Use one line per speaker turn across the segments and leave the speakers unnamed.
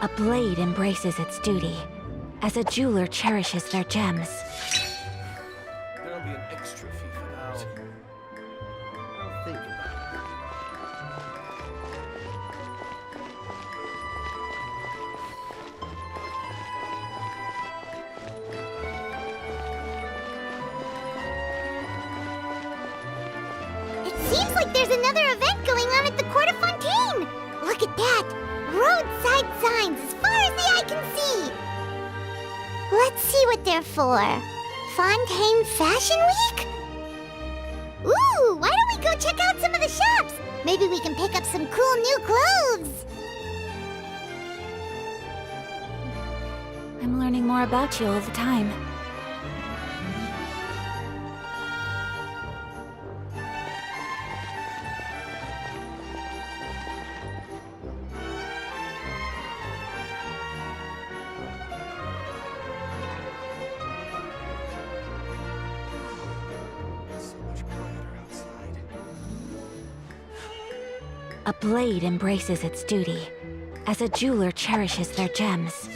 A blade embraces its duty, as a jeweler cherishes their gems.
There'll be an extra fee for that. I'll think about
It seems like there's another event going on at the Court of Fontaine! Look at that! Roadside signs as far as the eye can see! Let's see what they're for. Fontaine Fashion Week? Ooh, why don't we go check out some of the shops? Maybe we can pick up some cool new clothes!
I'm learning more about you all the time.
so much quieter outside.
A blade embraces its duty, as a jeweler cherishes their gems.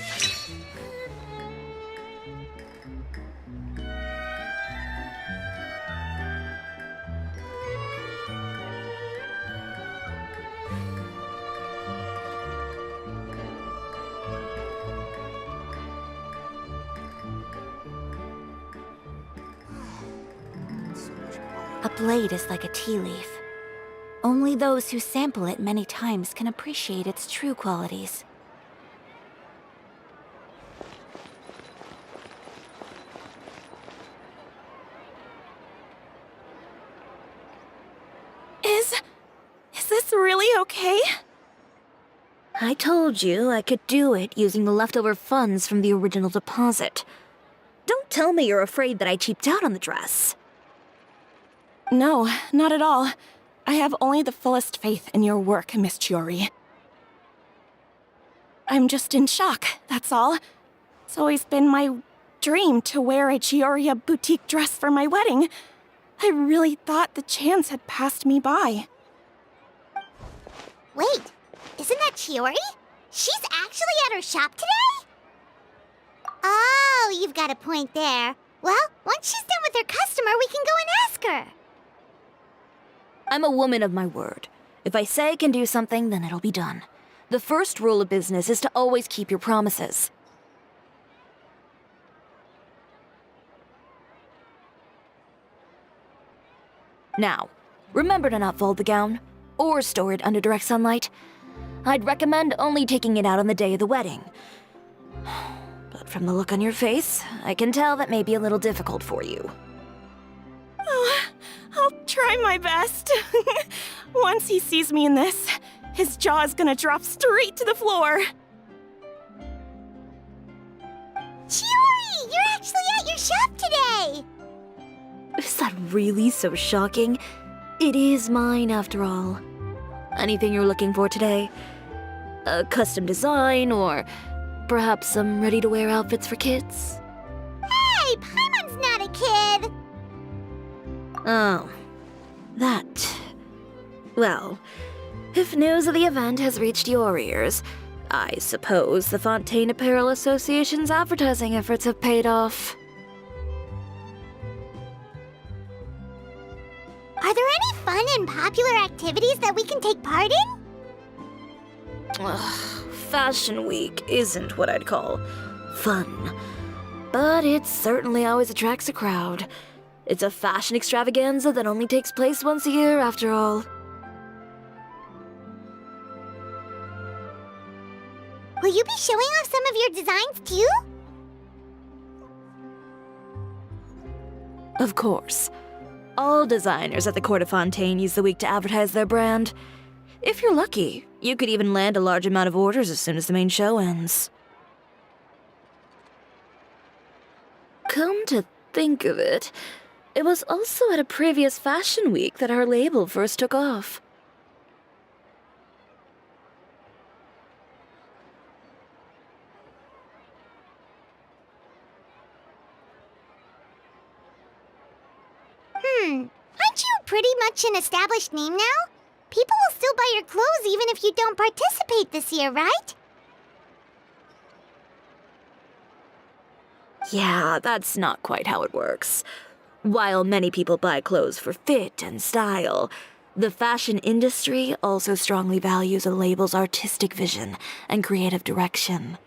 So much quieter.
A blade is like a tea leaf. Only those who sample it many times can appreciate its true qualities.
Is this really okay?
I told you I could do it using the leftover funds from the original deposit. Don't tell me you're afraid that I cheaped out on the dress.
No, not at all. I have only the fullest faith in your work, Miss Chiori. I'm just in shock, that's all. It's always been my dream to wear a Chioriya boutique dress for my wedding. I really thought the chance had passed me by.
Wait, isn't that Chiori? She's actually at her shop today? Oh, you've got a point there. Well, once she's done with her customer, we can go and ask her.
I'm a woman of my word. If I say I can do something, then it'll be done. The first rule of business is to always keep your promises. Now, remember to not fold the gown, or store it under direct sunlight. I'd recommend only taking it out on the day of the wedding. But from the look on your face, I can tell that may be a little difficult for you.
Oh, I'll try my best. Once he sees me in this, his jaw is gonna drop straight to the floor.
Chiori, you're actually at your shop today!
Is that really so shocking? It is mine, after all. Anything you're looking for today? A custom design, or perhaps some ready-to-wear outfits for kids?
Hey, Paimon's not a kid!
Oh, that. Well, if news of the event has reached your ears, I suppose the Fontaine Apparel Association's advertising efforts have paid off.
Are there any fun and popular activities that we can take part in?
Ugh, Fashion Week isn't what I'd call fun. But it certainly always attracts a crowd. It's a fashion extravaganza that only takes place once a year, after all.
Will you be showing off some of your designs too?
Of course. All designers at the Court of Fontaine use the week to advertise their brand. If you're lucky, you could even land a large amount of orders as soon as the main show ends. Come to think of it, it was also at a previous fashion week that our label first took off.
Aren't you pretty much an established name now? People will still buy your clothes even if you don't participate this year, right?
Yeah, that's not quite how it works. While many people buy clothes for fit and style, the fashion industry also strongly values a label's artistic vision and creative direction.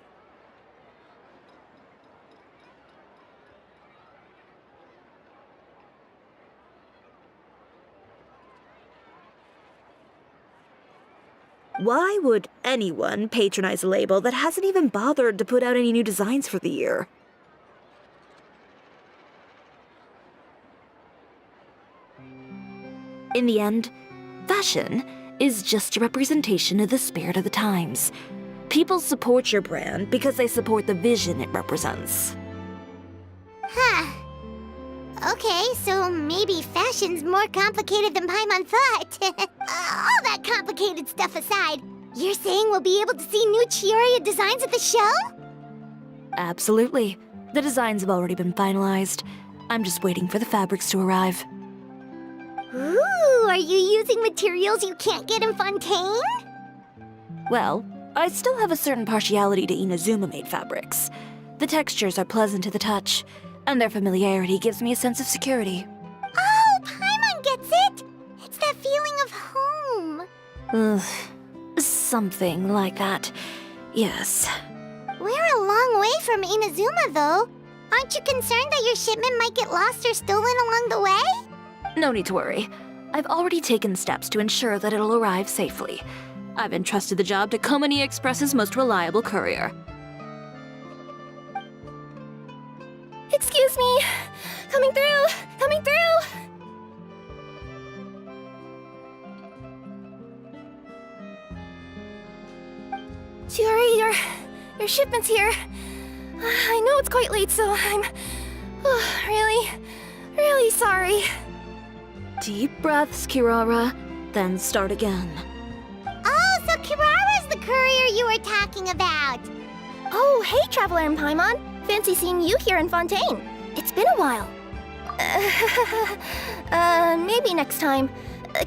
Why would anyone patronize a label that hasn't even bothered to put out any new designs for the year? In the end, fashion is just a representation of the spirit of the times. People support your brand because they support the vision it represents.
Huh. Okay, so maybe fashion's more complicated than Paimon thought. All that complicated stuff aside, you're saying we'll be able to see new Chioriya designs at the show?
Absolutely. The designs have already been finalized. I'm just waiting for the fabrics to arrive.
Ooh, are you using materials you can't get in Fontaine?
Well, I still have a certain partiality to Inazuma-made fabrics. The textures are pleasant to the touch, and their familiarity gives me a sense of security.
Oh, Paimon gets it! It's that feeling of home.
Ugh, something like that. Yes.
We're a long way from Inazuma, though. Aren't you concerned that your shipment might get lost or stolen along the way?
No need to worry. I've already taken steps to ensure that it'll arrive safely. I've entrusted the job to Komani Express's most reliable courier.
Excuse me! Coming through! Coming through! Chiori, your shipment's here. I know it's quite late, so I'm really sorry.
Deep breaths, Kirara, then start again.
Oh, so Kirara's the courier you were talking about.
Oh, hey, Traveler and Paimon. Fancy seeing you here in Fontaine. It's been a while. Maybe next time.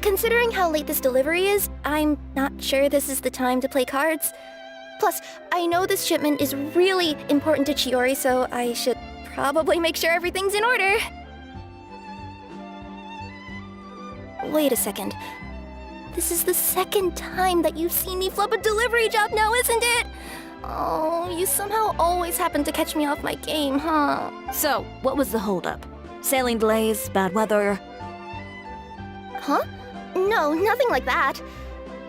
Considering how late this delivery is, I'm not sure this is the time to play cards. Plus, I know this shipment is really important to Chiori, so I should probably make sure everything's in order. Wait a second. This is the second time that you've seen me flub a delivery job now, isn't it? Oh, you somehow always happen to catch me off my game, huh?
So, what was the holdup? Sailing delays, bad weather?
Huh? No, nothing like that.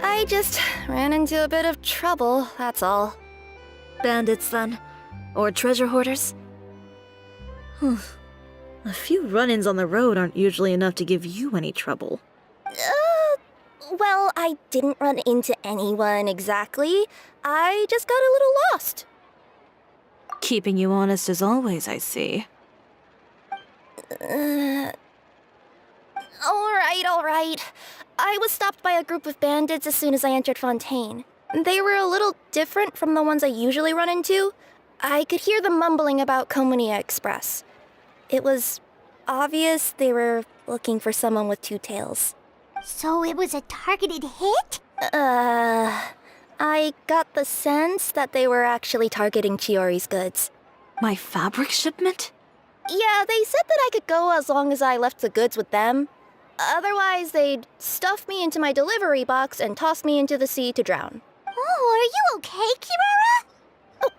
I just ran into a bit of trouble, that's all.
Bandits, then? Or treasure hoarders? A few run-ins on the road aren't usually enough to give you any trouble.
Well, I didn't run into anyone exactly. I just got a little lost.
Keeping you honest as always, I see.
All right. I was stopped by a group of bandits as soon as I entered Fontaine. They were a little different from the ones I usually run into. I could hear them mumbling about Komani Express. It was obvious they were looking for someone with two tails.
So it was a targeted hit?
I got the sense that they were actually targeting Chiori's goods.
My fabric shipment?
Yeah, they said that I could go as long as I left the goods with them. Otherwise, they'd stuff me into my delivery box and toss me into the sea to drown.
Oh, are you okay, Kirara?
Oh,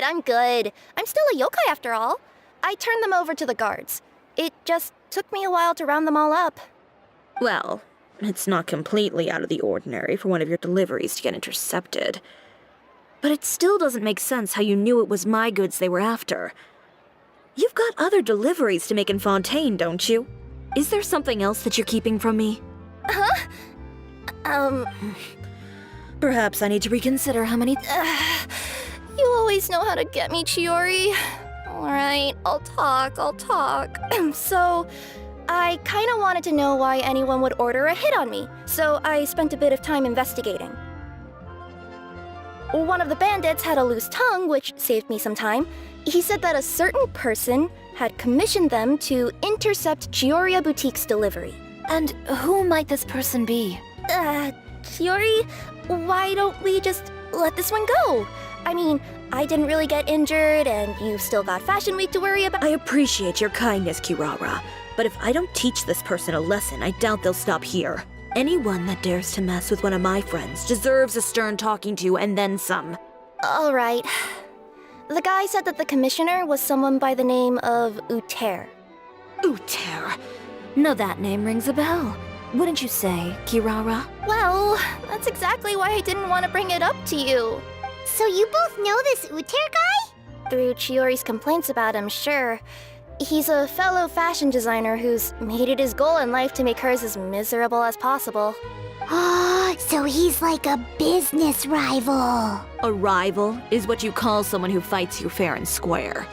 I'm good. I'm still a yokai after all. I turned them over to the guards. It just took me a while to round them all up.
Well, it's not completely out of the ordinary for one of your deliveries to get intercepted. But it still doesn't make sense how you knew it was my goods they were after. You've got other deliveries to make in Fontaine, don't you? Is there something else that you're keeping from me?
Huh?
Perhaps I need to reconsider how many...
You always know how to get me, Chiori. Alright, I'll talk. So, I kinda wanted to know why anyone would order a hit on me, so I spent a bit of time investigating. One of the bandits had a loose tongue, which saved me some time. He said that a certain person had commissioned them to intercept Chioriya Boutique's delivery.
And who might this person be?
Chiori, why don't we just let this one go? I mean, I didn't really get injured, and you still got Fashion Week to worry about.
I appreciate your kindness, Kirara, but if I don't teach this person a lesson, I doubt they'll stop here. Anyone that dares to mess with one of my friends deserves a stern talking to and then some.
All right. The guy said that the commissioner was someone by the name of Uter.
Uter. Now that name rings a bell. Wouldn't you say, Kirara?
Well, that's exactly why I didn't want to bring it up to you.
So you both know this Uter guy?
Through Chiori's complaints about him, sure. He's a fellow fashion designer who's made it his goal in life to make hers as miserable as possible.
Oh, so he's like a business rival.
A rival is what you call someone who fights you fair and square.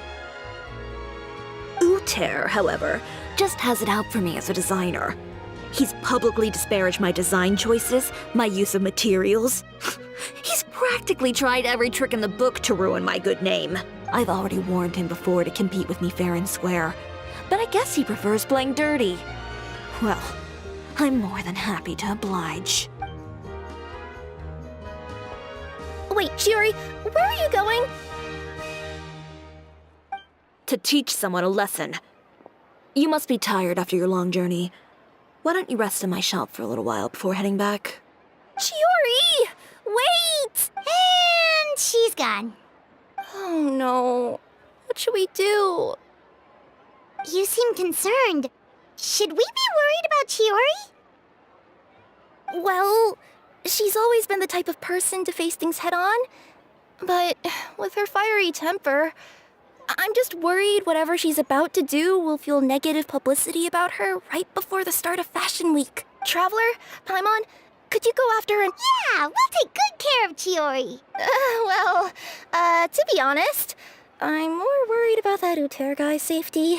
Uter, however, just has it out for me as a designer. He's publicly disparaged my design choices, my use of materials. He's practically tried every trick in the book to ruin my good name. I've already warned him before to compete with me fair and square, but I guess he prefers playing dirty. Well, I'm more than happy to oblige.
Wait, Chiori, where are you going?
To teach someone a lesson. You must be tired after your long journey. Why don't you rest in my shop for a little while before heading back?
Chiori! Wait!
And she's gone.
Oh no. What should we do?
You seem concerned. Should we be worried about Chiori?
Well, she's always been the type of person to face things head on. But with her fiery temper, I'm just worried whatever she's about to do will fuel negative publicity about her right before the start of Fashion Week. Traveler, Paimon, could you go after her and...
Yeah, we'll take good care of Chiori.
To be honest, I'm more worried about that Uter guy's safety.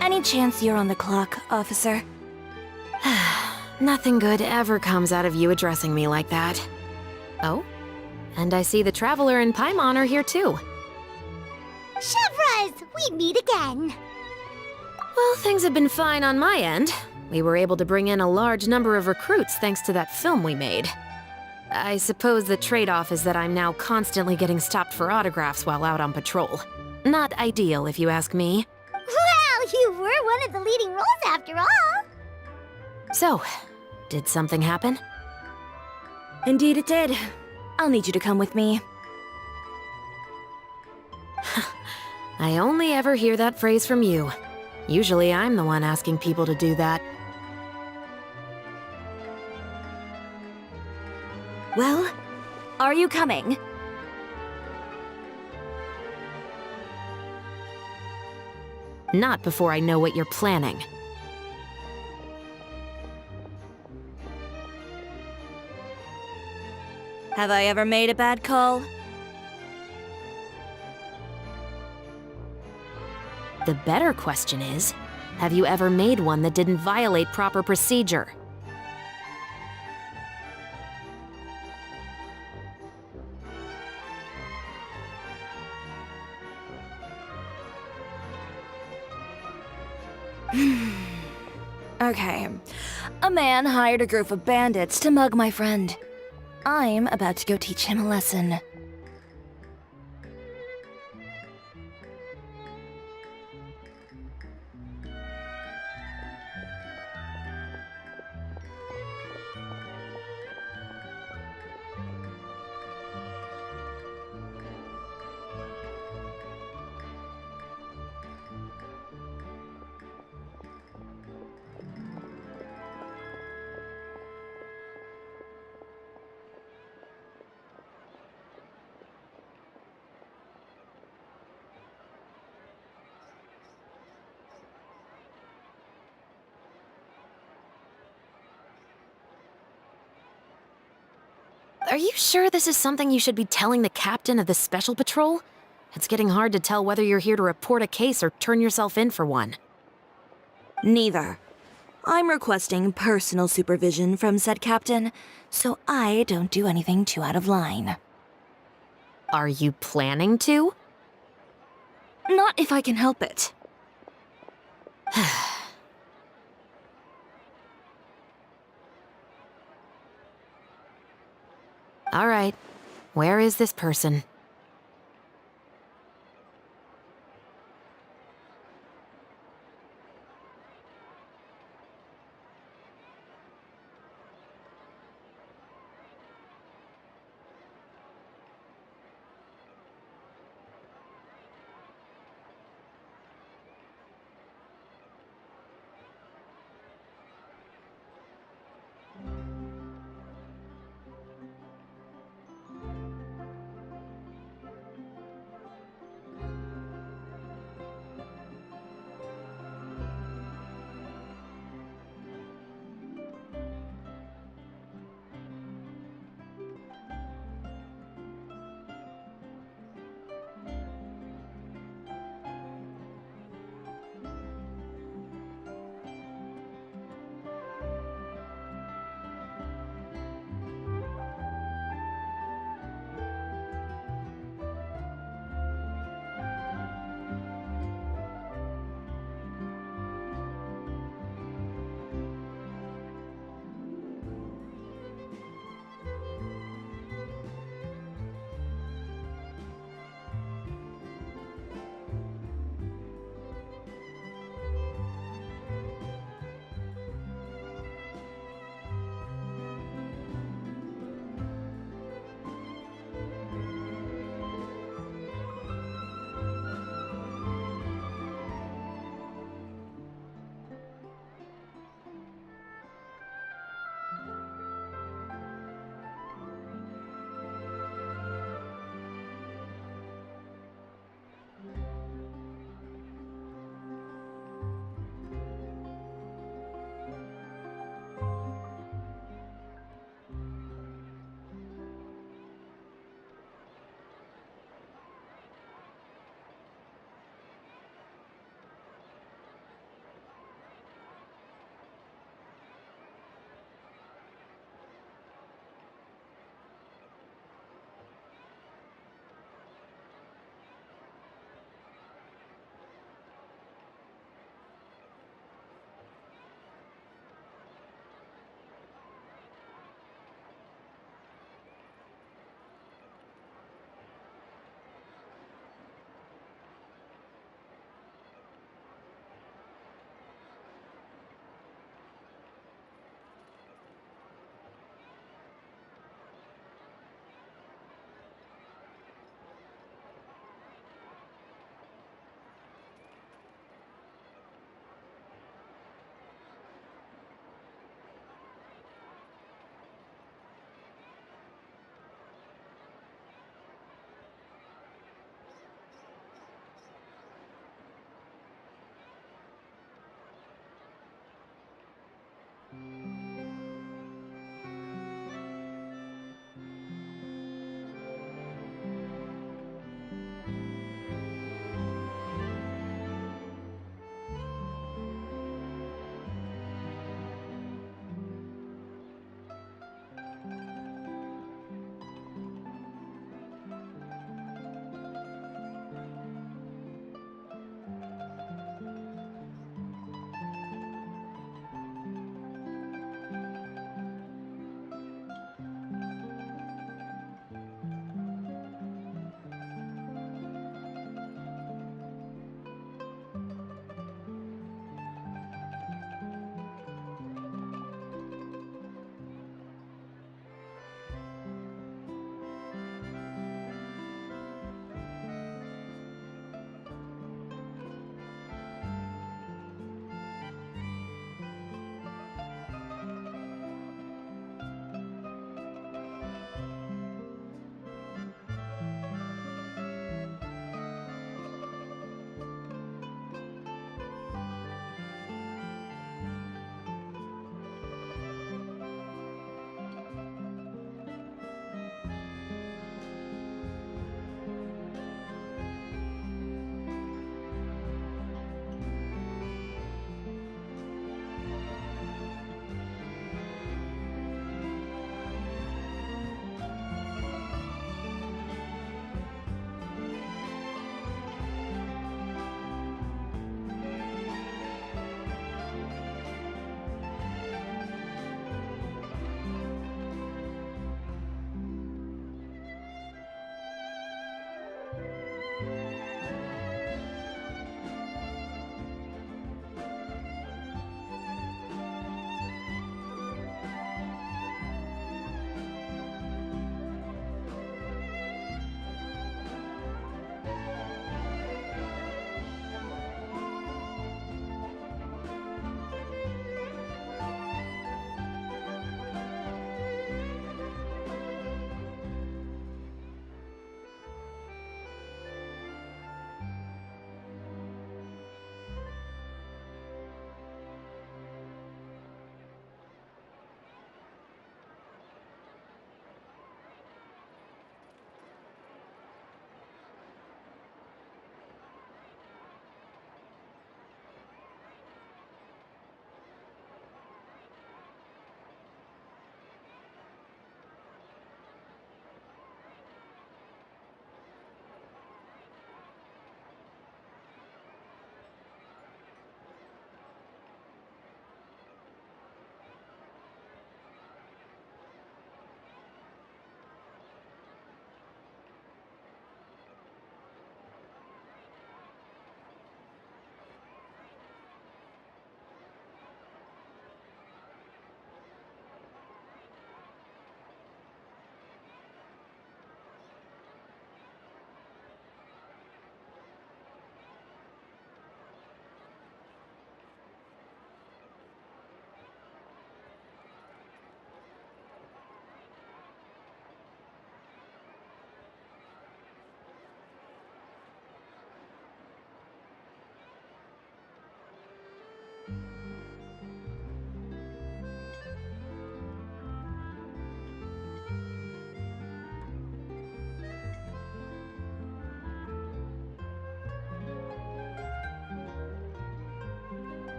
Any chance you're on the clock, officer?
Nothing good ever comes out of you addressing me like that. Oh? And I see the Traveler and Paimon are here too.
Chevras, we meet again.
Well, things have been fine on my end. We were able to bring in a large number of recruits thanks to that film we made. I suppose the trade-off is that I'm now constantly getting stopped for autographs while out on patrol. Not ideal, if you ask me.
Well, you were one of the leading roles after all.
So, did something happen?
Indeed it did. I'll need you to come with me.
I only ever hear that phrase from you. Usually I'm the one asking people to do that.
Well, are you coming?
Not before I know what you're planning.
Have I ever made a bad call?
The better question is, have you ever made one that didn't violate proper procedure?
Okay. A man hired a group of bandits to mug my friend. I'm about to go teach him a lesson.
Are you sure this is something you should be telling the captain of the Special Patrol? It's getting hard to tell whether you're here to report a case or turn yourself in for one.
Neither. I'm requesting personal supervision from said captain, so I don't do anything too out of line.
Are you planning to?
Not if I can help it.
All right. Where is this person?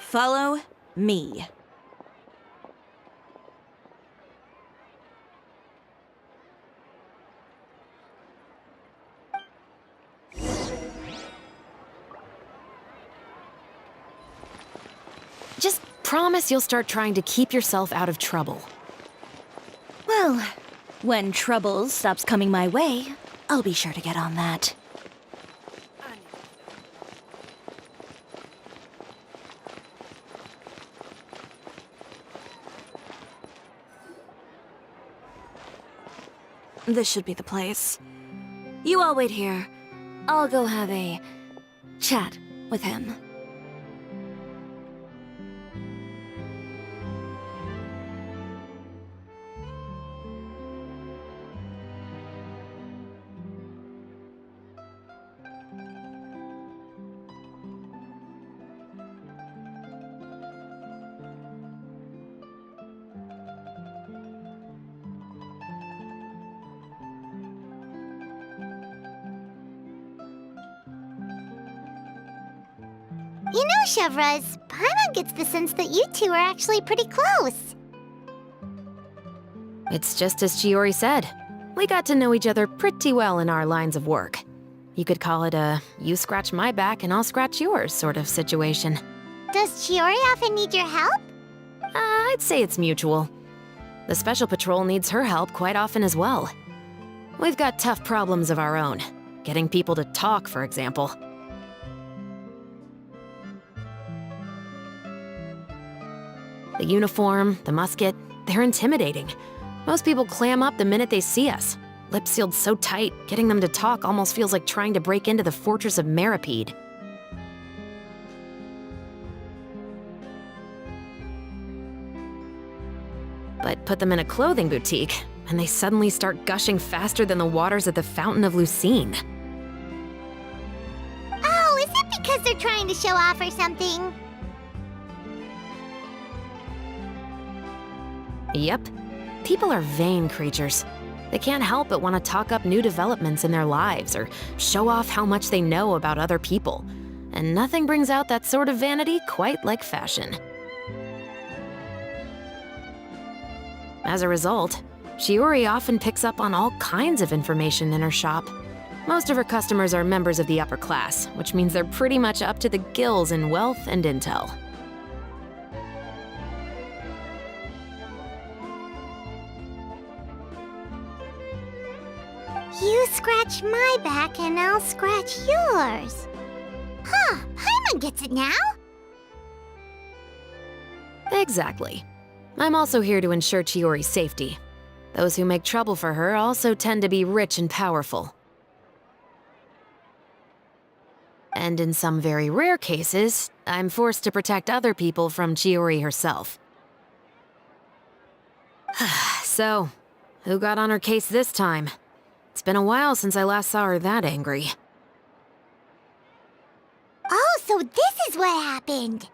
Follow me.
Just promise you'll start trying to keep yourself out of trouble.
Well, when trouble stops coming my way, I'll be sure to get on that. This should be the place. You all wait here. I'll go have a chat with him.
You know, Chevraz, Paimon gets the sense that you two are actually pretty close.
It's just as Chiori said. We got to know each other pretty well in our lines of work. You could call it a you scratch my back and I'll scratch yours sort of situation.
Does Chiori often need your help?
I'd say it's mutual. The Special Patrol needs her help quite often as well. We've got tough problems of our own. Getting people to talk, for example. The uniform, the musket, they're intimidating. Most people clam up the minute they see us. Lips sealed so tight, getting them to talk almost feels like trying to break into the fortress of Maripede. But put them in a clothing boutique, and they suddenly start gushing faster than the waters at the Fountain of Lucine.
Oh, is it because they're trying to show off or something?
Yep. People are vain creatures. They can't help but want to talk up new developments in their lives or show off how much they know about other people. And nothing brings out that sort of vanity quite like fashion. As a result, Chiori often picks up on all kinds of information in her shop. Most of her customers are members of the upper class, which means they're pretty much up to the gills in wealth and intel.
You scratch my back and I'll scratch yours. Huh, Paimon gets it now?
Exactly. I'm also here to ensure Chiori's safety. Those who make trouble for her also tend to be rich and powerful. And in some very rare cases, I'm forced to protect other people from Chiori herself. So, who got on her case this time? It's been a while since I last saw her that angry.
Oh, so this is what happened.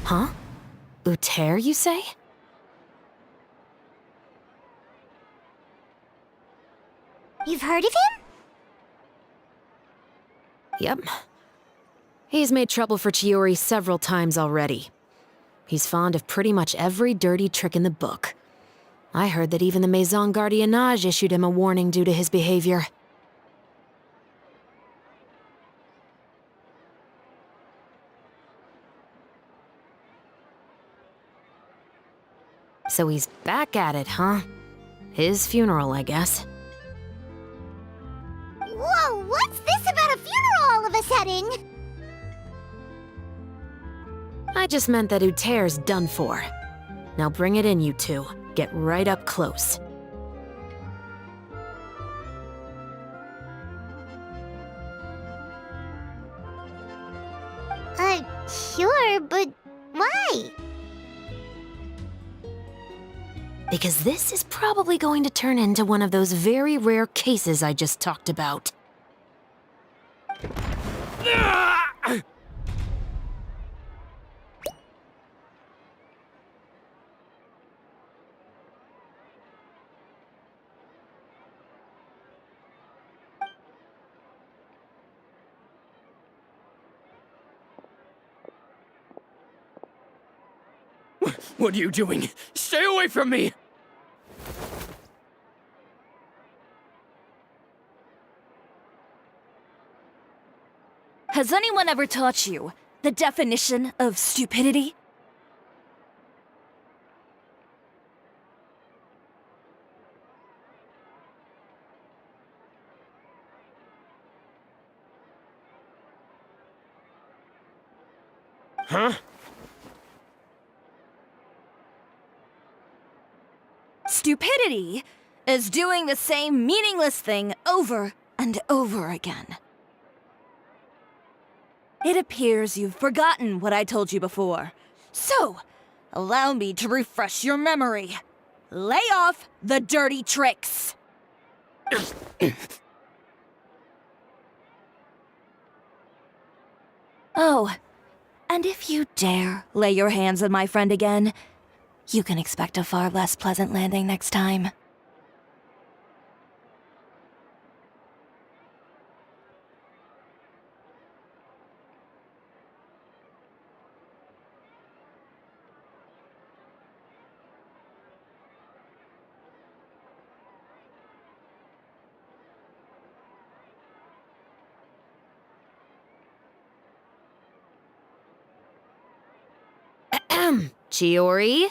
Huh? Uter, you say?
You've heard of him?
Yep. He's made trouble for Chiori several times already. He's fond of pretty much every dirty trick in the book. I heard that even the Maison Gardiennage issued him a warning due to his behavior. So he's back at it, huh? His funeral, I guess.
Whoa, what's this about a funeral all of a sudden?
I just meant that Uter's done for. Now bring it in, you two. Get right up close.
Sure, but why?
Because this is probably going to turn into one of those very rare cases I just talked about.
What are you doing? Stay away from me!
Has anyone ever taught you the definition of stupidity?
Huh?
Stupidity is doing the same meaningless thing over and over again. It appears you've forgotten what I told you before. So, allow me to refresh your memory. Lay off the dirty tricks. Oh, and if you dare lay your hands on my friend again, you can expect a far less pleasant landing next time.
Chiori?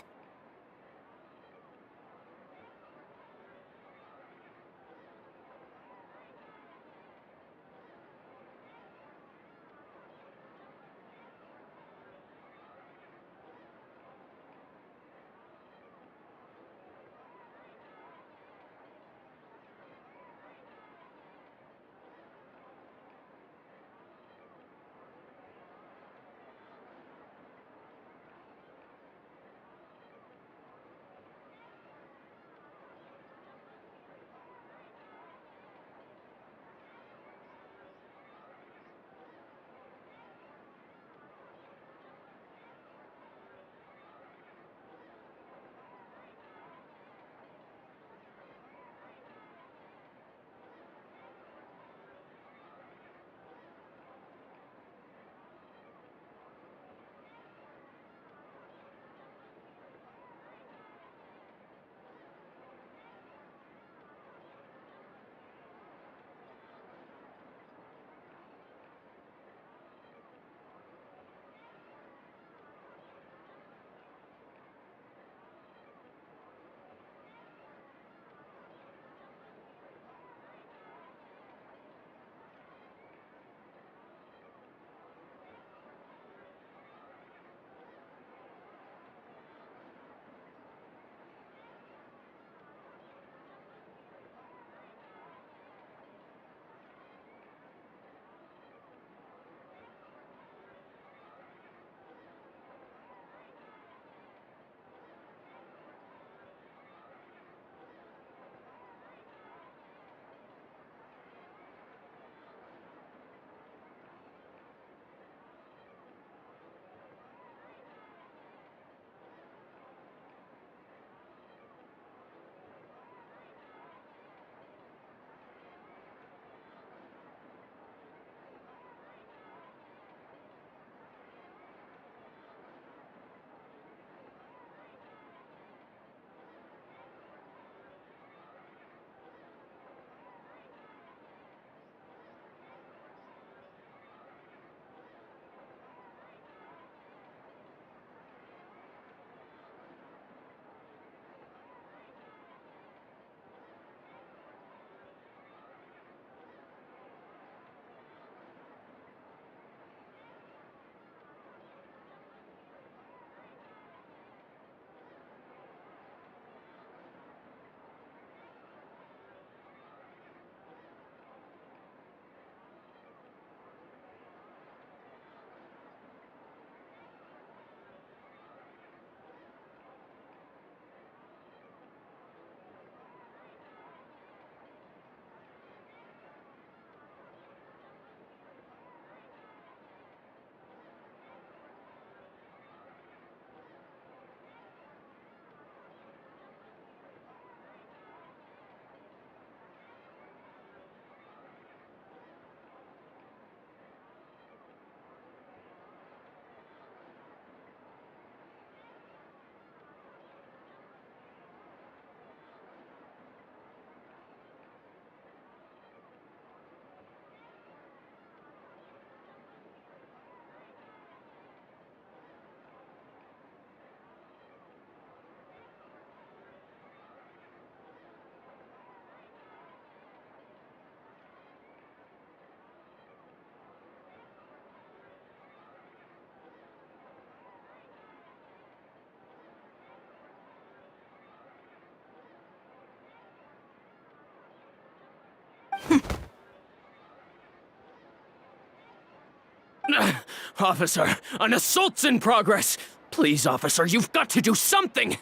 Officer, an assault's in progress! Please, officer, you've got to do something!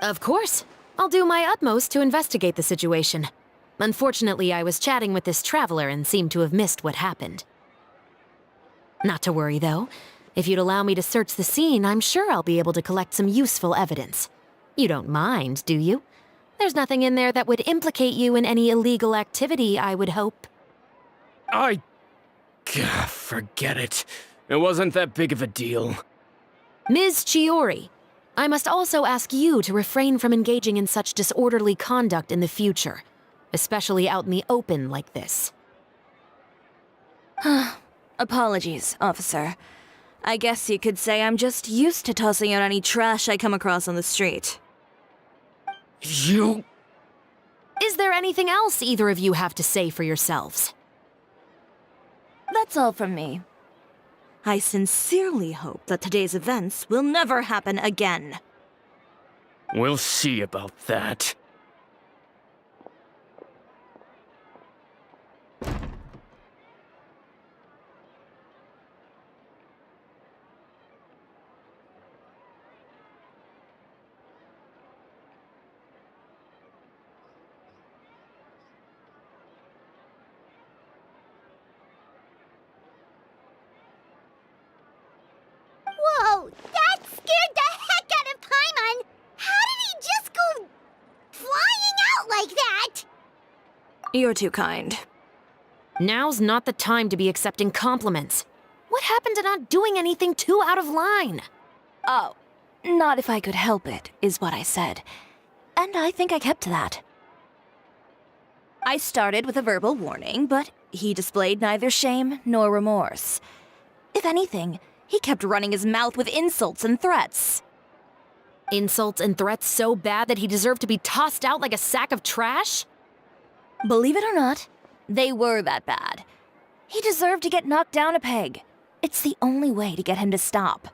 Of course. I'll do my utmost to investigate the situation. Unfortunately, I was chatting with this traveler and seemed to have missed what happened. Not to worry, though. If you'd allow me to search the scene, I'm sure I'll be able to collect some useful evidence. You don't mind, do you? There's nothing in there that would implicate you in any illegal activity, I would hope.
Forget it. It wasn't that big of a deal.
Ms. Chiori, I must also ask you to refrain from engaging in such disorderly conduct in the future, especially out in the open like this.
Apologies, officer. I guess you could say I'm just used to tossing out any trash I come across on the street.
You...
Is there anything else either of you have to say for yourselves?
That's all from me. I sincerely hope that today's events will never happen again.
We'll see about that.
Whoa, that scared the heck out of Paimon! How did he just go flying out like that?
You're too kind.
Now's not the time to be accepting compliments. What happened to not doing anything too out of line?
Oh, not if I could help it, is what I said. And I think I kept to that. I started with a verbal warning, but he displayed neither shame nor remorse. If anything, he kept running his mouth with insults and threats.
Insults and threats so bad that he deserved to be tossed out like a sack of trash?
Believe it or not, they were that bad. He deserved to get knocked down a peg. It's the only way to get him to stop.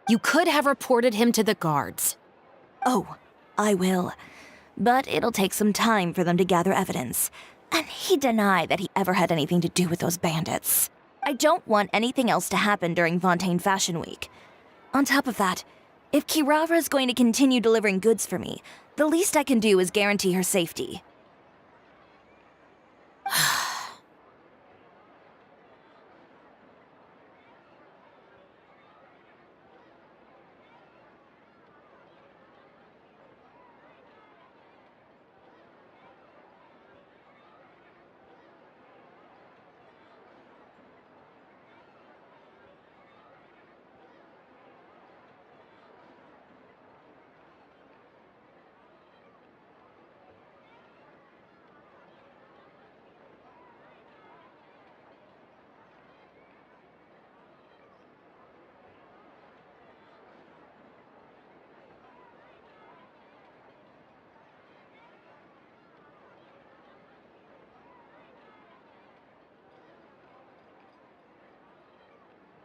You could have reported him to the guards.
Oh, I will. But it'll take some time for them to gather evidence. And he denied that he ever had anything to do with those bandits. I don't want anything else to happen during Fontaine Fashion Week. On top of that, if Kirara is going to continue delivering goods for me, the least I can do is guarantee her safety.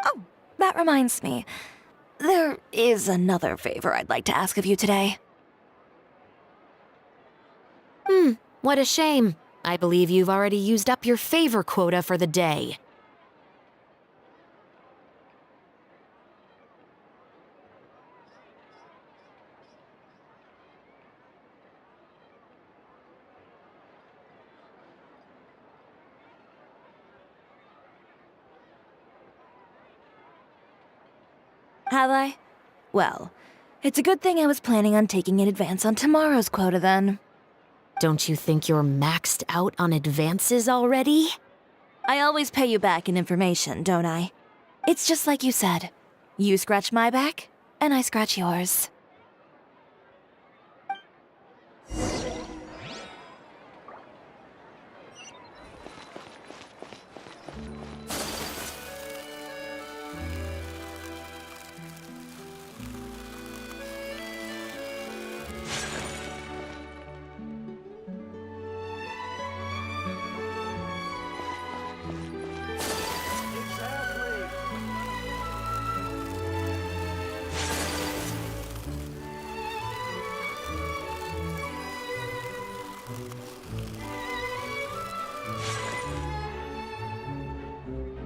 Oh, that reminds me. There is another favor I'd like to ask of you today.
What a shame. I believe you've already used up your favor quota for the day.
Have I? Well, it's a good thing I was planning on taking an advance on tomorrow's quota then.
Don't you think you're maxed out on advances already?
I always pay you back in information, don't I? It's just like you said. You scratch my back, and I scratch yours.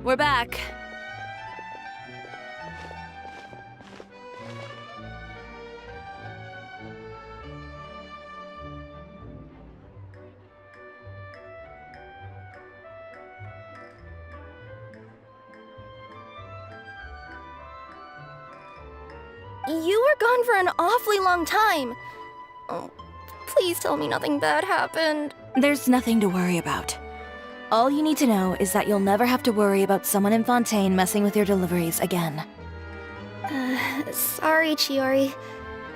We're back.
You were gone for an awfully long time. Oh, please tell me nothing bad happened.
There's nothing to worry about. All you need to know is that you'll never have to worry about someone in Fontaine messing with your deliveries again.
Sorry, Chiori.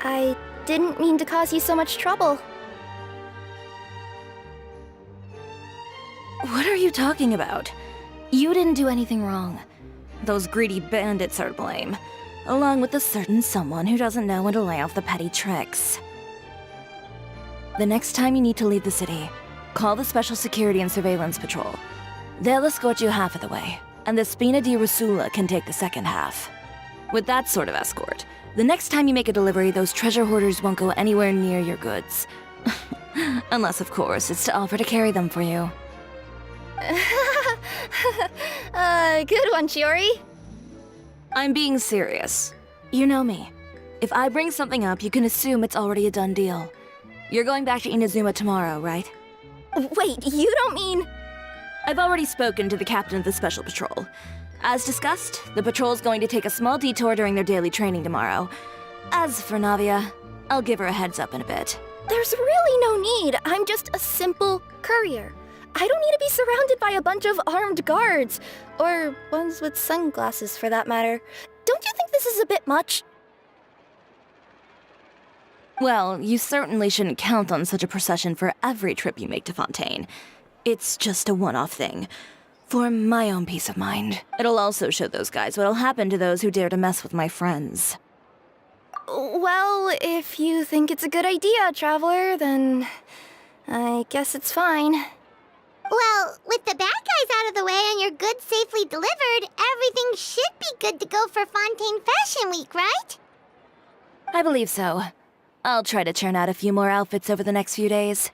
I didn't mean to cause you so much trouble.
What are you talking about? You didn't do anything wrong. Those greedy bandits are to blame, along with a certain someone who doesn't know when to lay off the petty tricks. The next time you need to leave the city, call the Special Security and Surveillance Patrol. They'll escort you half of the way, and the Spina di Rusula can take the second half. With that sort of escort, the next time you make a delivery, those treasure hoarders won't go anywhere near your goods. Unless, of course, it's to offer to carry them for you.
Good one, Chiori.
I'm being serious. You know me. If I bring something up, you can assume it's already a done deal. You're going back to Inazuma tomorrow, right?
Wait, you don't mean...
I've already spoken to the captain of the Special Patrol. As discussed, the patrol's going to take a small detour during their daily training tomorrow. As for Navia, I'll give her a heads up in a bit.
There's really no need. I'm just a simple courier. I don't need to be surrounded by a bunch of armed guards. Or ones with sunglasses, for that matter. Don't you think this is a bit much?
Well, you certainly shouldn't count on such a procession for every trip you make to Fontaine. It's just a one-off thing. For my own peace of mind. It'll also show those guys what'll happen to those who dare to mess with my friends.
Well, if you think it's a good idea, Traveler, then I guess it's fine.
Well, with the bad guys out of the way and your goods safely delivered, everything should be good to go for Fontaine Fashion Week, right?
I believe so. I'll try to churn out a few more outfits over the next few days.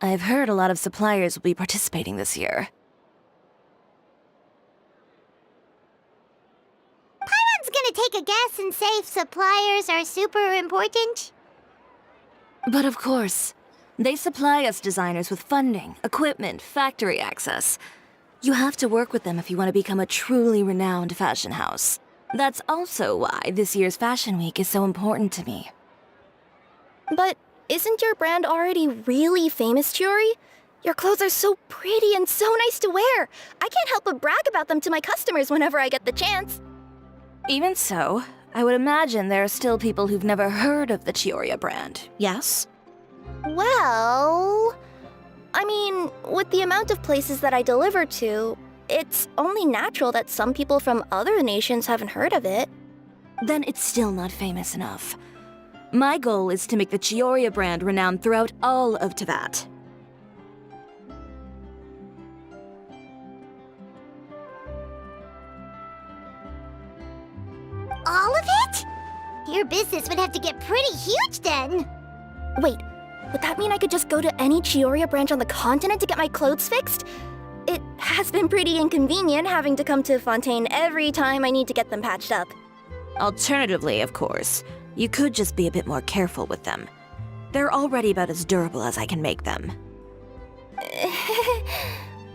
I've heard a lot of suppliers will be participating this year.
Paimon's gonna take a guess and say suppliers are super important.
But of course, they supply us designers with funding, equipment, factory access. You have to work with them if you want to become a truly renowned fashion house. That's also why this year's Fashion Week is so important to me.
But isn't your brand already really famous, Chiori? Your clothes are so pretty and so nice to wear. I can't help but brag about them to my customers whenever I get the chance.
Even so, I would imagine there are still people who've never heard of the Chiori brand, yes?
Well... I mean, with the amount of places that I deliver to, it's only natural that some people from other nations haven't heard of it.
Then it's still not famous enough. My goal is to make the Chiori brand renowned throughout all of Teyvat.
All of it? Your business would have to get pretty huge then.
Wait, would that mean I could just go to any Chiori branch on the continent to get my clothes fixed? It has been pretty inconvenient having to come to Fontaine every time I need to get them patched up.
Alternatively, of course, you could just be a bit more careful with them. They're already about as durable as I can make them.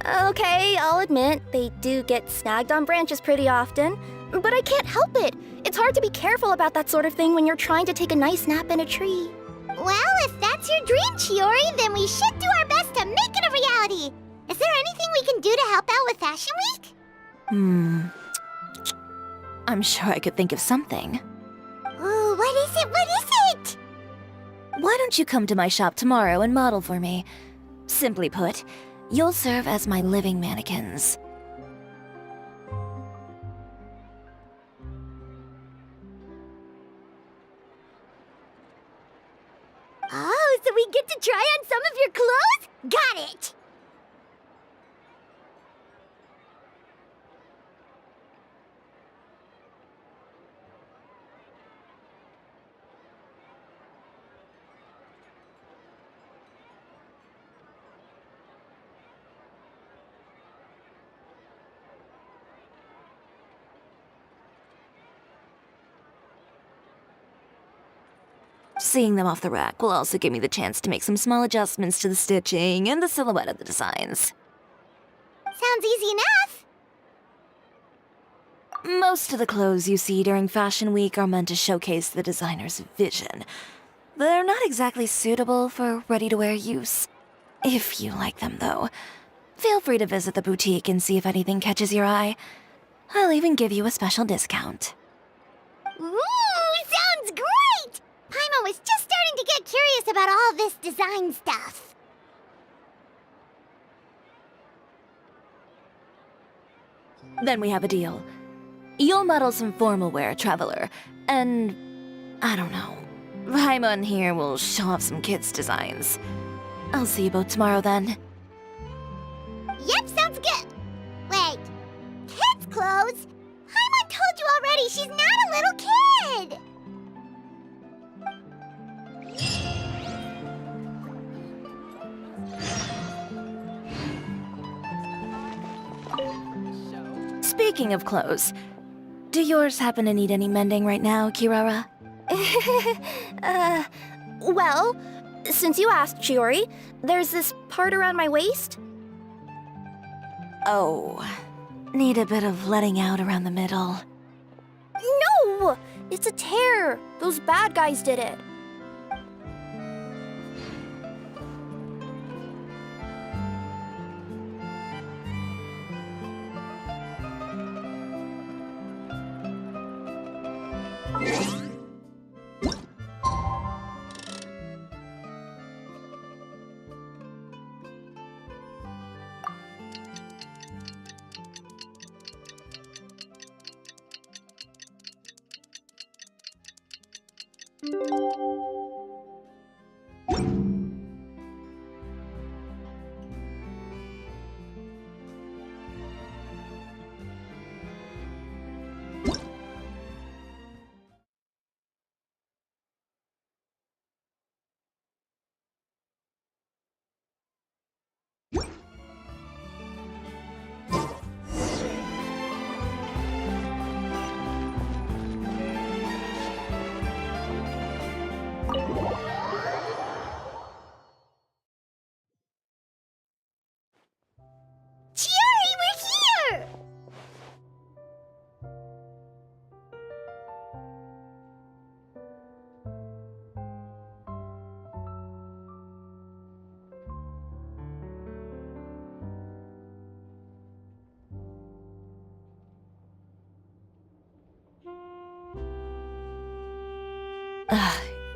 Okay, I'll admit, they do get snagged on branches pretty often, but I can't help it. It's hard to be careful about that sort of thing when you're trying to take a nice nap in a tree.
Well, if that's your dream, Chiori, then we should do our best to make it a reality. Is there anything we can do to help out with Fashion Week?
I'm sure I could think of something.
Ooh, what is it? What is it?
Why don't you come to my shop tomorrow and model for me? Simply put, you'll serve as my living mannequins.
Oh, so we get to try on some of your clothes? Got it!
Seeing them off the rack will also give me the chance to make some small adjustments to the stitching and the silhouette of the designs.
Sounds easy enough.
Most of the clothes you see during Fashion Week are meant to showcase the designer's vision. They're not exactly suitable for ready-to-wear use. If you like them, though, feel free to visit the boutique and see if anything catches your eye. I'll even give you a special discount.
Ooh, sounds great! Paimon was just starting to get curious about all this design stuff.
Then we have a deal. You'll model some formal wear, Traveler, and I don't know. Paimon here will show off some kids' designs. I'll see you both tomorrow then.
Yep, sounds good. Wait, kids' clothes? Paimon told you already she's not a little kid.
Speaking of clothes, do yours happen to need any mending right now, Kirara?
Well, since you asked, Chiori, there's this part around my waist.
Oh, need a bit of letting out around the middle.
No! It's a tear. Those bad guys did it.
Chiori, we're here!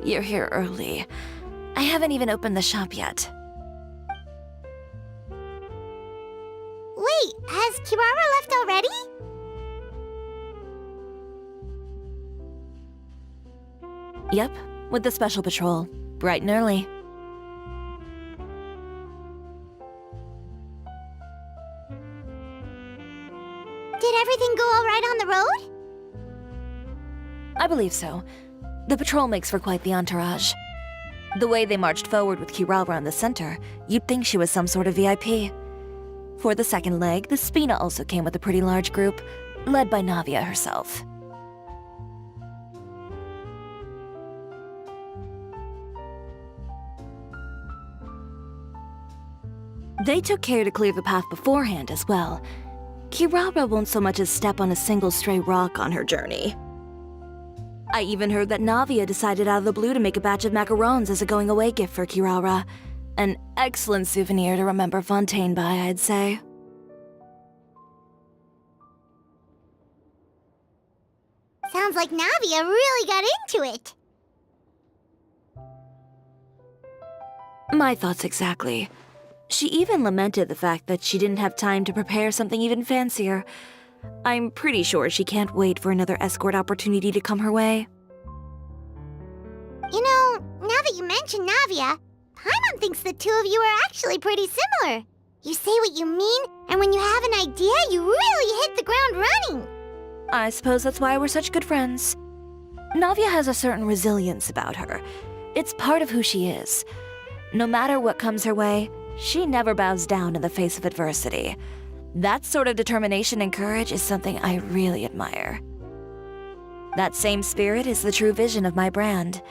You're here early. I haven't even opened the shop yet.
Wait, has Kirara left already?
Yep, with the special patrol. Bright and early.
Did everything go all right on the road?
I believe so. The patrol makes for quite the entourage. The way they marched forward with Kirara in the center, you'd think she was some sort of VIP. For the second leg, the Spina also came with a pretty large group, led by Navia herself. They took care to clear the path beforehand as well. Kirara won't so much as step on a single stray rock on her journey. I even heard that Navia decided out of the blue to make a batch of macarons as a going-away gift for Kirara. An excellent souvenir to remember Fontaine by, I'd say.
Sounds like Navia really got into it.
My thoughts exactly. She even lamented the fact that she didn't have time to prepare something even fancier. I'm pretty sure she can't wait for another escort opportunity to come her way.
You know, now that you mention Navia, Paimon thinks the two of you are actually pretty similar. You say what you mean, and when you have an idea, you really hit the ground running.
I suppose that's why we're such good friends. Navia has a certain resilience about her. It's part of who she is. No matter what comes her way, she never bows down in the face of adversity. That sort of determination and courage is something I really admire. That same spirit is the true vision of my brand.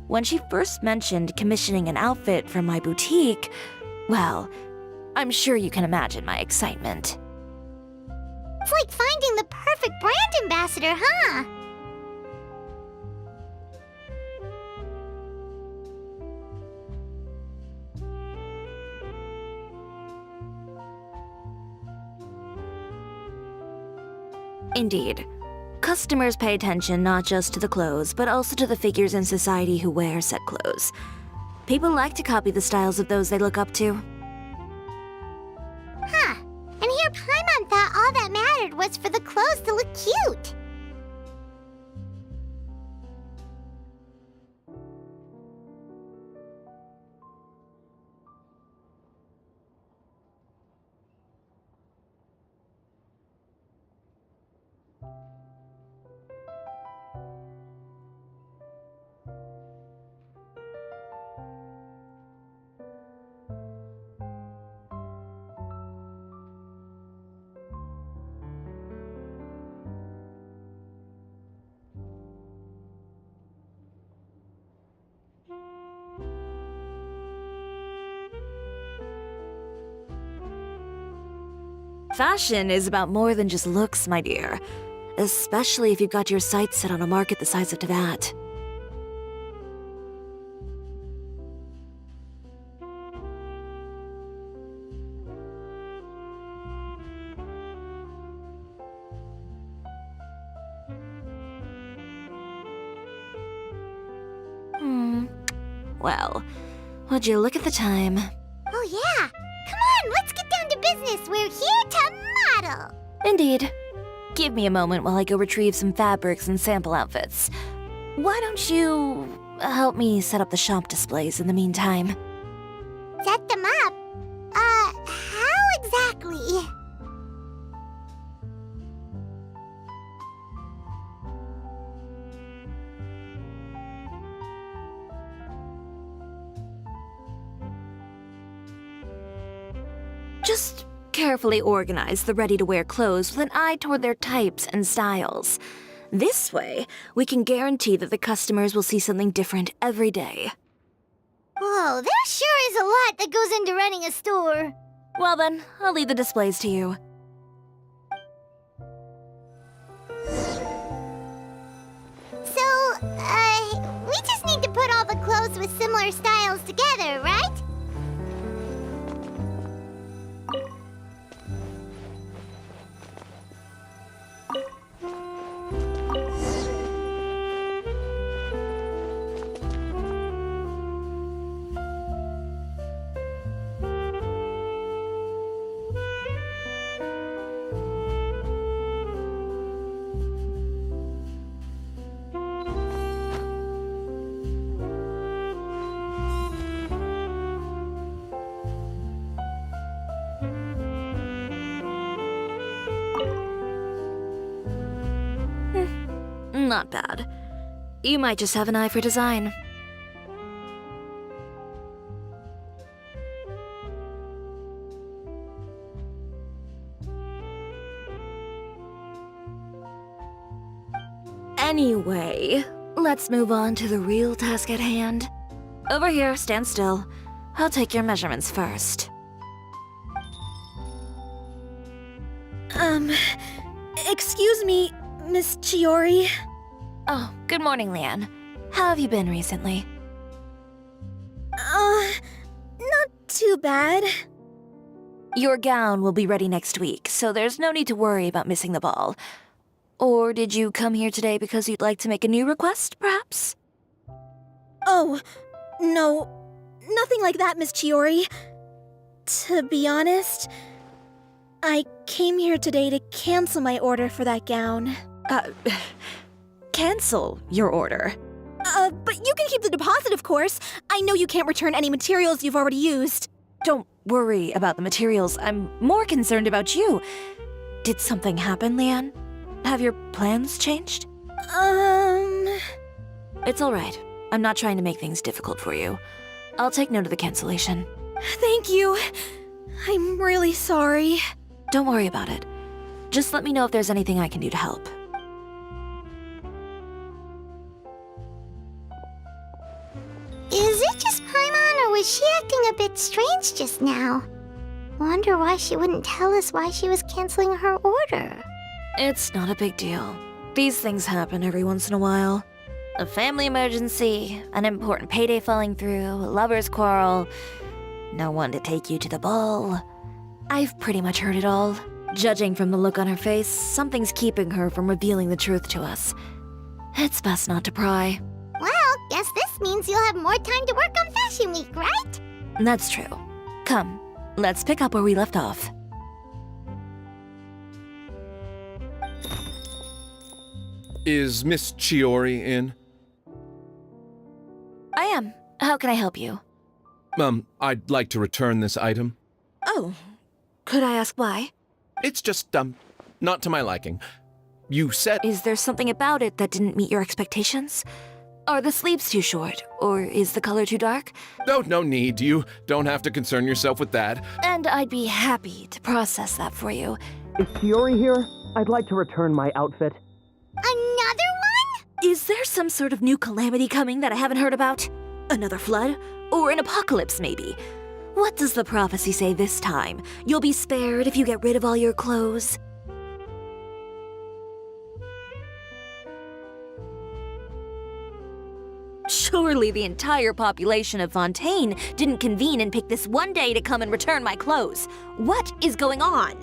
When she first mentioned commissioning an outfit from my boutique, well, I'm sure you can imagine my excitement.
It's like finding the perfect brand ambassador, huh?
Indeed. Customers pay attention not just to the clothes, but also to the figures in society who wear said clothes. People like to copy the styles of those they look up to.
Huh. And here Paimon thought all that mattered was for the clothes to look cute.
Fashion is about more than just looks, my dear. Especially if you've got your sights set on a market the size of Teyvat. Well, would you look at the time?
Oh yeah! Come on, let's get down to business. We're here to model.
Indeed. Give me a moment while I go retrieve some fabrics and sample outfits. Why don't you help me set up the shop displays in the meantime?
Set them up? How exactly?
Just carefully organize the ready-to-wear clothes with an eye toward their types and styles. This way, we can guarantee that the customers will see something different every day.
Whoa, there sure is a lot that goes into running a store.
Well then, I'll leave the displays to you.
So, we just need to put all the clothes with similar styles together, right?
Not bad. You might just have an eye for design. Anyway, let's move on to the real task at hand. Over here, stand still. I'll take your measurements first.
Excuse me, Miss Chiori.
Oh, good morning, Leanne. How have you been recently?
Not too bad.
Your gown will be ready next week, so there's no need to worry about missing the ball. Or did you come here today because you'd like to make a new request, perhaps?
Oh, no, nothing like that, Miss Chiori. To be honest, I came here today to cancel my order for that gown.
Cancel your order.
But you can keep the deposit, of course. I know you can't return any materials you've already used.
Don't worry about the materials. I'm more concerned about you. Did something happen, Leanne? Have your plans changed? It's all right. I'm not trying to make things difficult for you. I'll take note of the cancellation.
Thank you. I'm really sorry.
Don't worry about it. Just let me know if there's anything I can do to help.
Is it just Paimon, or was she acting a bit strange just now? Wonder why she wouldn't tell us why she was canceling her order.
It's not a big deal. These things happen every once in a while. A family emergency, an important payday falling through, a lover's quarrel, no one to take you to the ball. I've pretty much heard it all. Judging from the look on her face, something's keeping her from revealing the truth to us. It's best not to pry.
Well, guess this means you'll have more time to work on Fashion Week, right?
That's true. Come, let's pick up where we left off.
Is Miss Chiori in?
I am. How can I help you?
I'd like to return this item.
Oh, could I ask why?
It's just, not to my liking. You said...
Is there something about it that didn't meet your expectations? Are the sleeves too short, or is the color too dark?
No need. You don't have to concern yourself with that.
And I'd be happy to process that for you.
Is Chiori here? I'd like to return my outfit.
Another one?
Is there some sort of new calamity coming that I haven't heard about? Another flood? Or an apocalypse, maybe? What does the prophecy say this time? You'll be spared if you get rid of all your clothes. Surely the entire population of Fontaine didn't convene and pick this one day to come and return my clothes. What is going on?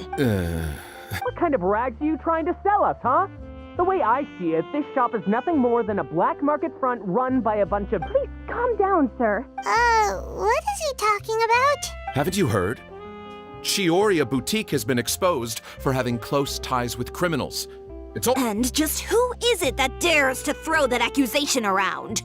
What kind of rags are you trying to sell us, huh? The way I see it, this shop is nothing more than a black market front run by a bunch of... Please calm down, sir.
What is he talking about?
Haven't you heard? Chioria Boutique has been exposed for having close ties with criminals. It's all...
And just who is it that dares to throw that accusation around?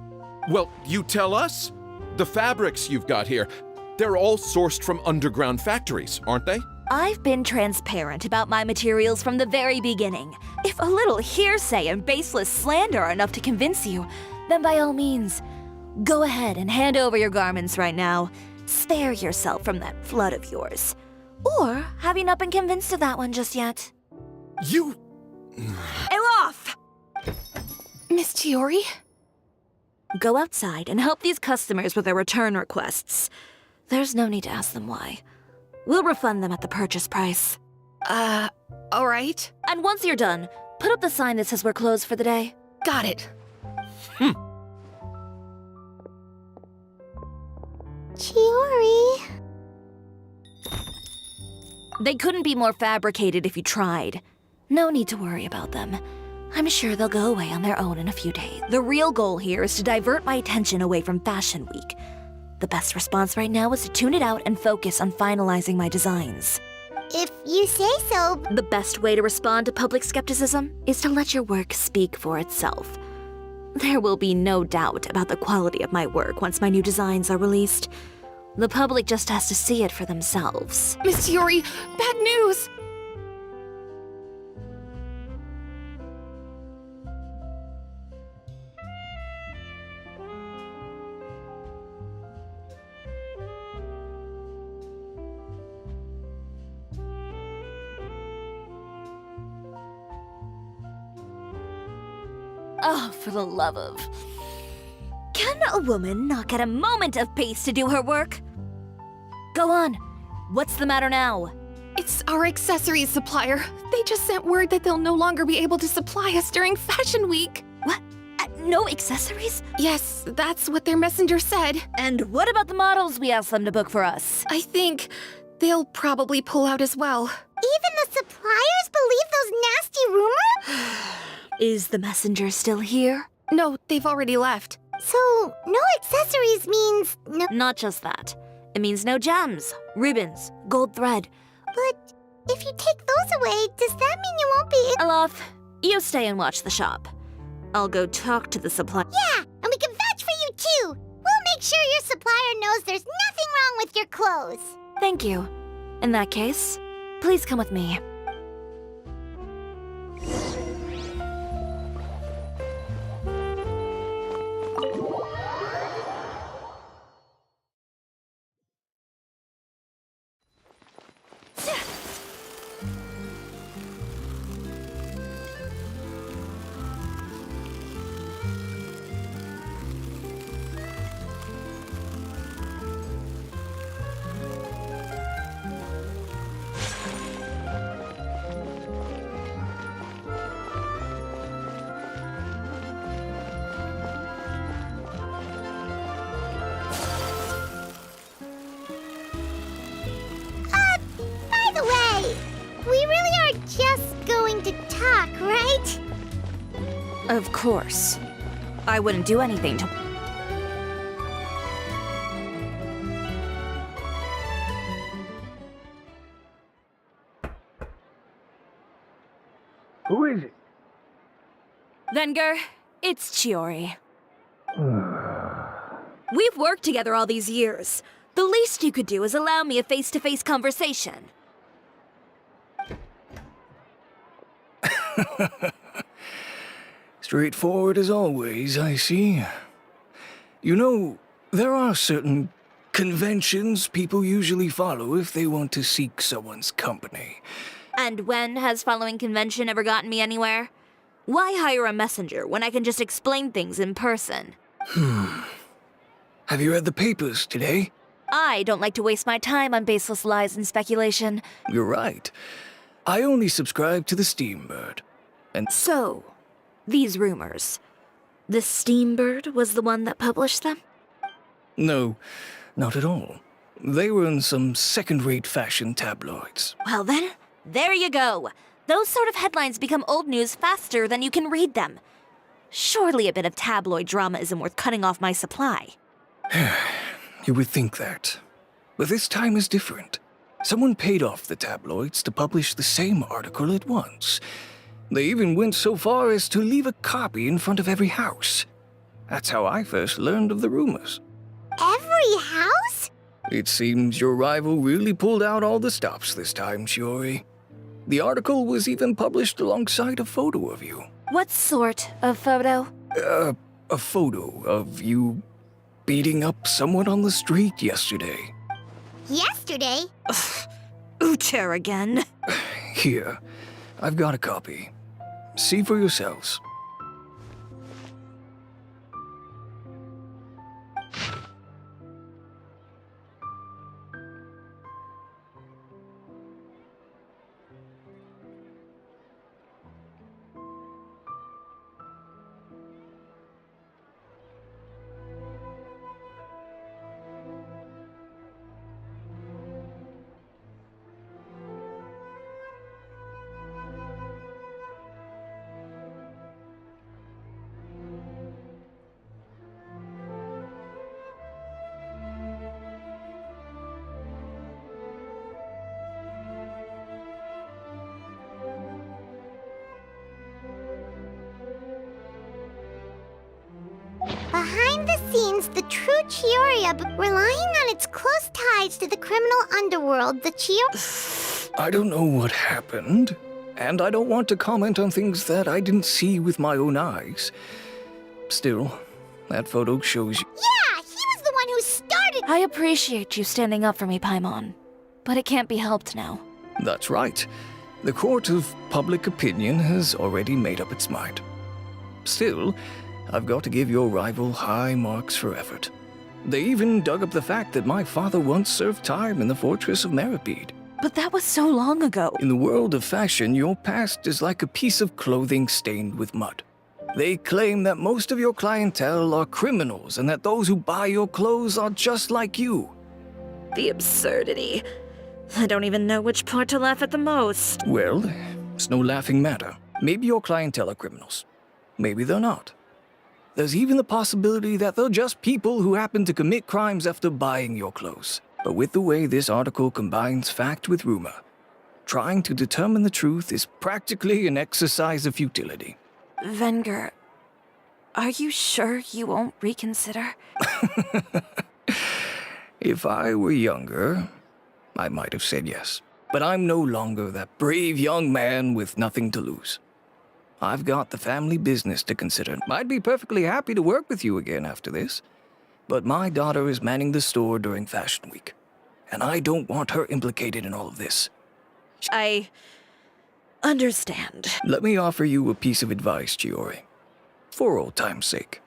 Well, you tell us. The fabrics you've got here, they're all sourced from underground factories, aren't they?
I've been transparent about my materials from the very beginning. If a little hearsay and baseless slander are enough to convince you, then by all means, go ahead and hand over your garments right now. Spare yourself from that flood of yours. Or have you not been convinced of that one just yet?
You...
Elof!
Miss Chiori?
Go outside and help these customers with their return requests. There's no need to ask them why. We'll refund them at the purchase price.
All right.
And once you're done, put up the sign that says we're closed for the day.
Got it.
Chiori.
They couldn't be more fabricated if you tried. No need to worry about them. I'm sure they'll go away on their own in a few days. The real goal here is to divert my attention away from Fashion Week. The best response right now is to tune it out and focus on finalizing my designs.
If you say so.
The best way to respond to public skepticism is to let your work speak for itself. There will be no doubt about the quality of my work once my new designs are released. The public just has to see it for themselves.
Miss Chiori, bad news!
Oh, for the love of... Can a woman not get a moment of peace to do her work? Go on. What's the matter now?
It's our accessories supplier. They just sent word that they'll no longer be able to supply us during Fashion Week.
What? No accessories?
Yes, that's what their messenger said.
And what about the models we asked them to book for us?
I think they'll probably pull out as well.
Even the suppliers believe those nasty rumors?
Is the messenger still here?
No, they've already left.
So, no accessories means no.
Not just that. It means no gems, ribbons, gold thread.
But if you take those away, does that mean you won't be...
Alof, you stay and watch the shop. I'll go talk to the supplier.
Yeah, and we can vouch for you too. We'll make sure your supplier knows there's nothing wrong with your clothes.
Thank you. In that case, please come with me. course. I wouldn't do anything to...
Who is it?
Venger, it's Chiori. We've worked together all these years. The least you could do is allow me a face-to-face conversation.
Straightforward as always, I see. You know, there are certain conventions people usually follow if they want to seek someone's company.
And when has following convention ever gotten me anywhere? Why hire a messenger when I can just explain things in person?
Have you read the papers today?
I don't like to waste my time on baseless lies and speculation.
You're right. I only subscribe to the Steambird.
So, these rumors. The Steambird was the one that published them?
No, not at all. They were in some second-rate fashion tabloids.
Well then, there you go. Those sort of headlines become old news faster than you can read them. Surely a bit of tabloid drama isn't worth cutting off my supply.
You would think that. But this time is different. Someone paid off the tabloids to publish the same article at once. They even went so far as to leave a copy in front of every house. That's how I first learned of the rumors.
Every house?
It seems your rival really pulled out all the stops this time, Shiori. The article was even published alongside a photo of you.
What sort of photo?
A photo of you beating up someone on the street yesterday.
Yesterday?
Ucher again.
Here, I've got a copy. See for yourselves.
Behind the scenes, the true Chiori, relying on its close ties to the criminal underworld, the Chiori...
I don't know what happened, and I don't want to comment on things that I didn't see with my own eyes. Still, that photo shows you.
Yeah, he was the one who started...
I appreciate you standing up for me, Paimon. But it can't be helped now.
That's right. The court of public opinion has already made up its mind. Still, I've got to give your rival high marks for effort. They even dug up the fact that my father once served time in the fortress of Meripede.
But that was so long ago.
In the world of fashion, your past is like a piece of clothing stained with mud. They claim that most of your clientele are criminals and that those who buy your clothes are just like you.
The absurdity. I don't even know which part to laugh at the most.
Well, it's no laughing matter. Maybe your clientele are criminals. Maybe they're not. There's even the possibility that they're just people who happen to commit crimes after buying your clothes. But with the way this article combines fact with rumor, trying to determine the truth is practically an exercise of futility.
Venger, are you sure you won't reconsider?
If I were younger, I might have said yes. But I'm no longer that brave young man with nothing to lose. I've got the family business to consider. I'd be perfectly happy to work with you again after this. But my daughter is manning the store during Fashion Week, and I don't want her implicated in all of this.
I understand.
Let me offer you a piece of advice, Chiori. For old time's sake.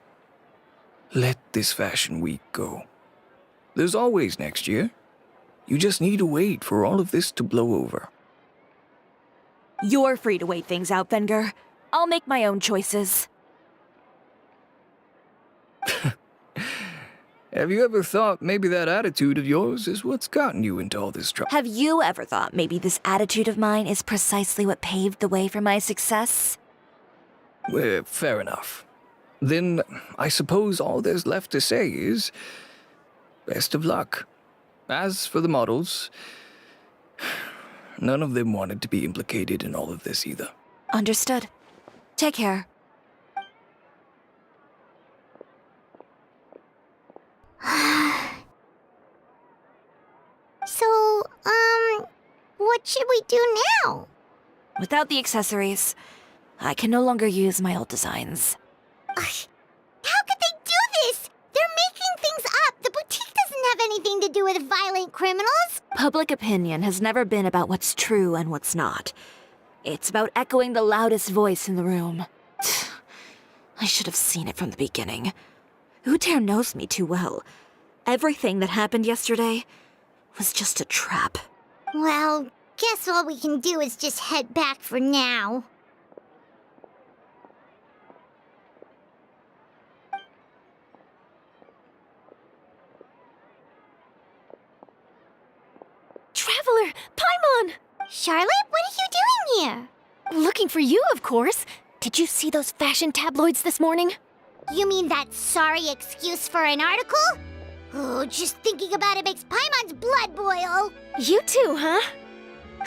Let this Fashion Week go. There's always next year. You just need to wait for all of this to blow over.
You're free to wait things out, Venger. I'll make my own choices.
Have you ever thought maybe that attitude of yours is what's gotten you into all this trouble?
Have you ever thought maybe this attitude of mine is precisely what paved the way for my success?
Fair enough. Then I suppose all there's left to say is best of luck. As for the models, none of them wanted to be implicated in all of this either.
Understood. Take care.
So, what should we do now?
Without the accessories, I can no longer use my old designs.
How could they do this? They're making things up. The boutique doesn't have anything to do with violent criminals.
Public opinion has never been about what's true and what's not. It's about echoing the loudest voice in the room. I should have seen it from the beginning. Utair knows me too well. Everything that happened yesterday was just a trap.
Well, guess all we can do is just head back for now.
Traveler! Paimon!
Charlotte, what are you doing here?
Looking for you, of course. Did you see those fashion tabloids this morning?
You mean that sorry excuse for an article? Oh, just thinking about it makes Paimon's blood boil.
You too, huh?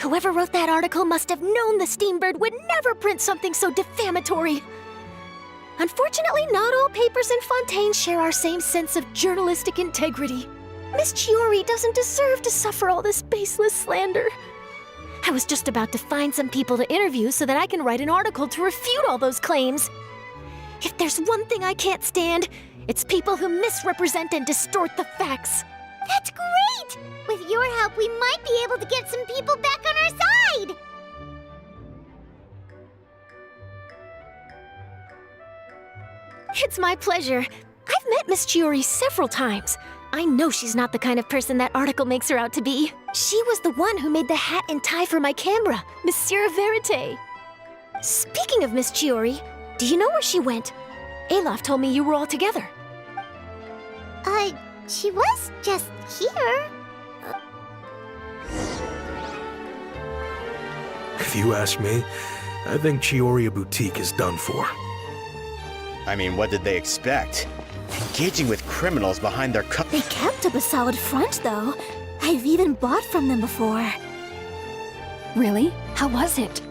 Whoever wrote that article must have known the Steambird would never print something so defamatory. Unfortunately, not all papers in Fontaine share our same sense of journalistic integrity. Miss Chiori doesn't deserve to suffer all this baseless slander. I was just about to find some people to interview so that I can write an article to refute all those claims. If there's one thing I can't stand, it's people who misrepresent and distort the facts.
That's great! With your help, we might be able to get some people back on our side!
It's my pleasure. I've met Miss Chiori several times. I know she's not the kind of person that article makes her out to be. She was the one who made the hat and tie for my camera, Monsieur Verite. Speaking of Miss Chiori, do you know where she went? Olaf told me you were all together.
She was just here.
If you ask me, I think Chioria Boutique is done for.
I mean, what did they expect? Engaging with criminals behind their
They kept up a solid front, though. I've even bought from them before.
Really? How was it?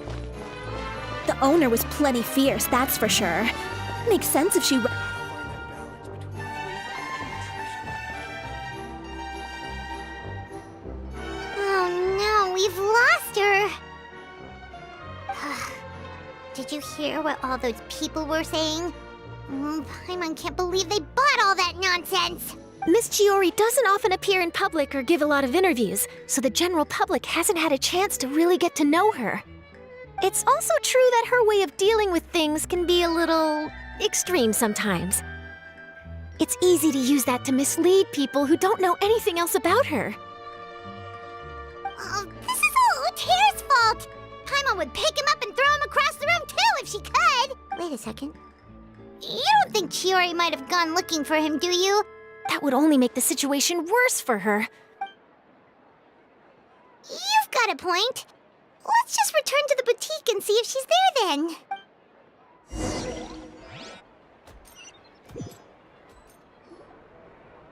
The owner was plenty fierce, that's for sure. Makes sense if she... Oh no, we've lost her! Did you hear what all those people were saying? Paimon can't believe they bought all that nonsense!
Miss Chiori doesn't often appear in public or give a lot of interviews, so the general public hasn't had a chance to really get to know her. It's also true that her way of dealing with things can be a little extreme sometimes. It's easy to use that to mislead people who don't know anything else about her.
Oh, this is all Utair's fault! Paimon would pick him up and throw him across the room too if she could! Wait a second. You don't think Chiori might have gone looking for him, do you?
That would only make the situation worse for her.
You've got a point. Let's just return to the boutique and see if she's there then.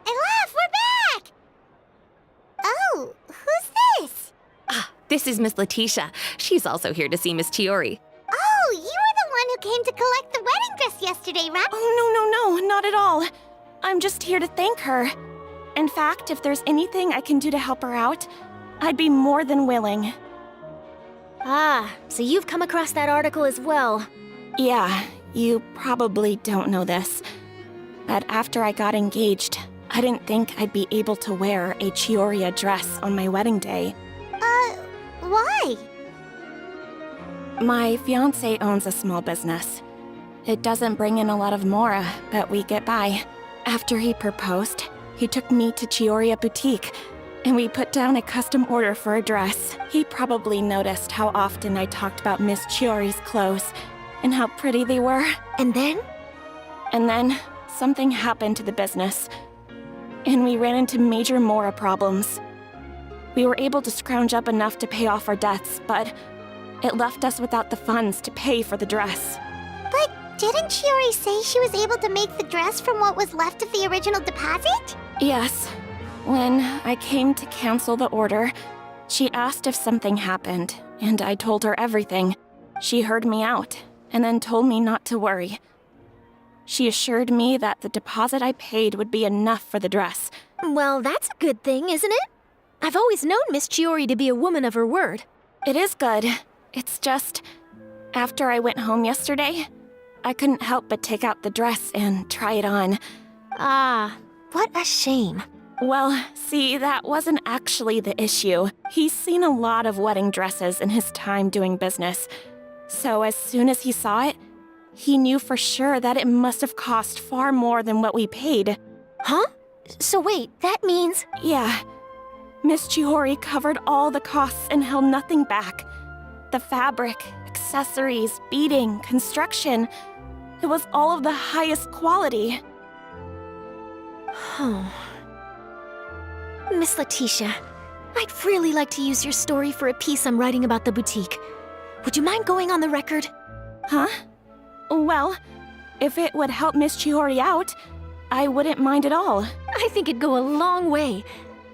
Olaf, we're back! Oh, who's this?
This is Miss Letitia. She's also here to see Miss Chiori.
Oh, you were the one who came to collect the wedding dress yesterday, right?
Oh, no, not at all. I'm just here to thank her. In fact, if there's anything I can do to help her out, I'd be more than willing.
Ah, so you've come across that article as well.
Yeah, you probably don't know this, but after I got engaged, I didn't think I'd be able to wear a Chioria dress on my wedding day.
Why?
My fiancé owns a small business. It doesn't bring in a lot of mora, but we get by. After he proposed, he took me to Chioria Boutique, and we put down a custom order for a dress. He probably noticed how often I talked about Miss Chiori's clothes, and how pretty they were.
And then?
And then, something happened to the business, and we ran into major mora problems. We were able to scrounge up enough to pay off our debts, but it left us without the funds to pay for the dress.
But Didn't Chiori say she was able to make the dress from what was left of the original deposit?
Yes. When I came to cancel the order, she asked if something happened, and I told her everything. She heard me out, and then told me not to worry. She assured me that the deposit I paid would be enough for the dress.
Well, that's a good thing, isn't it? I've always known Miss Chiori to be a woman of her word.
It is good. It's just, after I went home yesterday, I couldn't help but take out the dress and try it on.
Ah, what a shame.
Well, see, that wasn't actually the issue. He's seen a lot of wedding dresses in his time doing business. So as soon as he saw it, he knew for sure that it must have cost far more than what we paid.
Huh? So wait, that means...
Yeah. Miss Chiori covered all the costs and held nothing back. The fabric, accessories, beading, construction. It was all of the highest quality.
Oh. Miss Letitia, I'd really like to use your story for a piece I'm writing about the boutique. Would you mind going on the record?
Huh? Well, if it would help Miss Chiori out, I wouldn't mind at all.
I think it'd go a long way.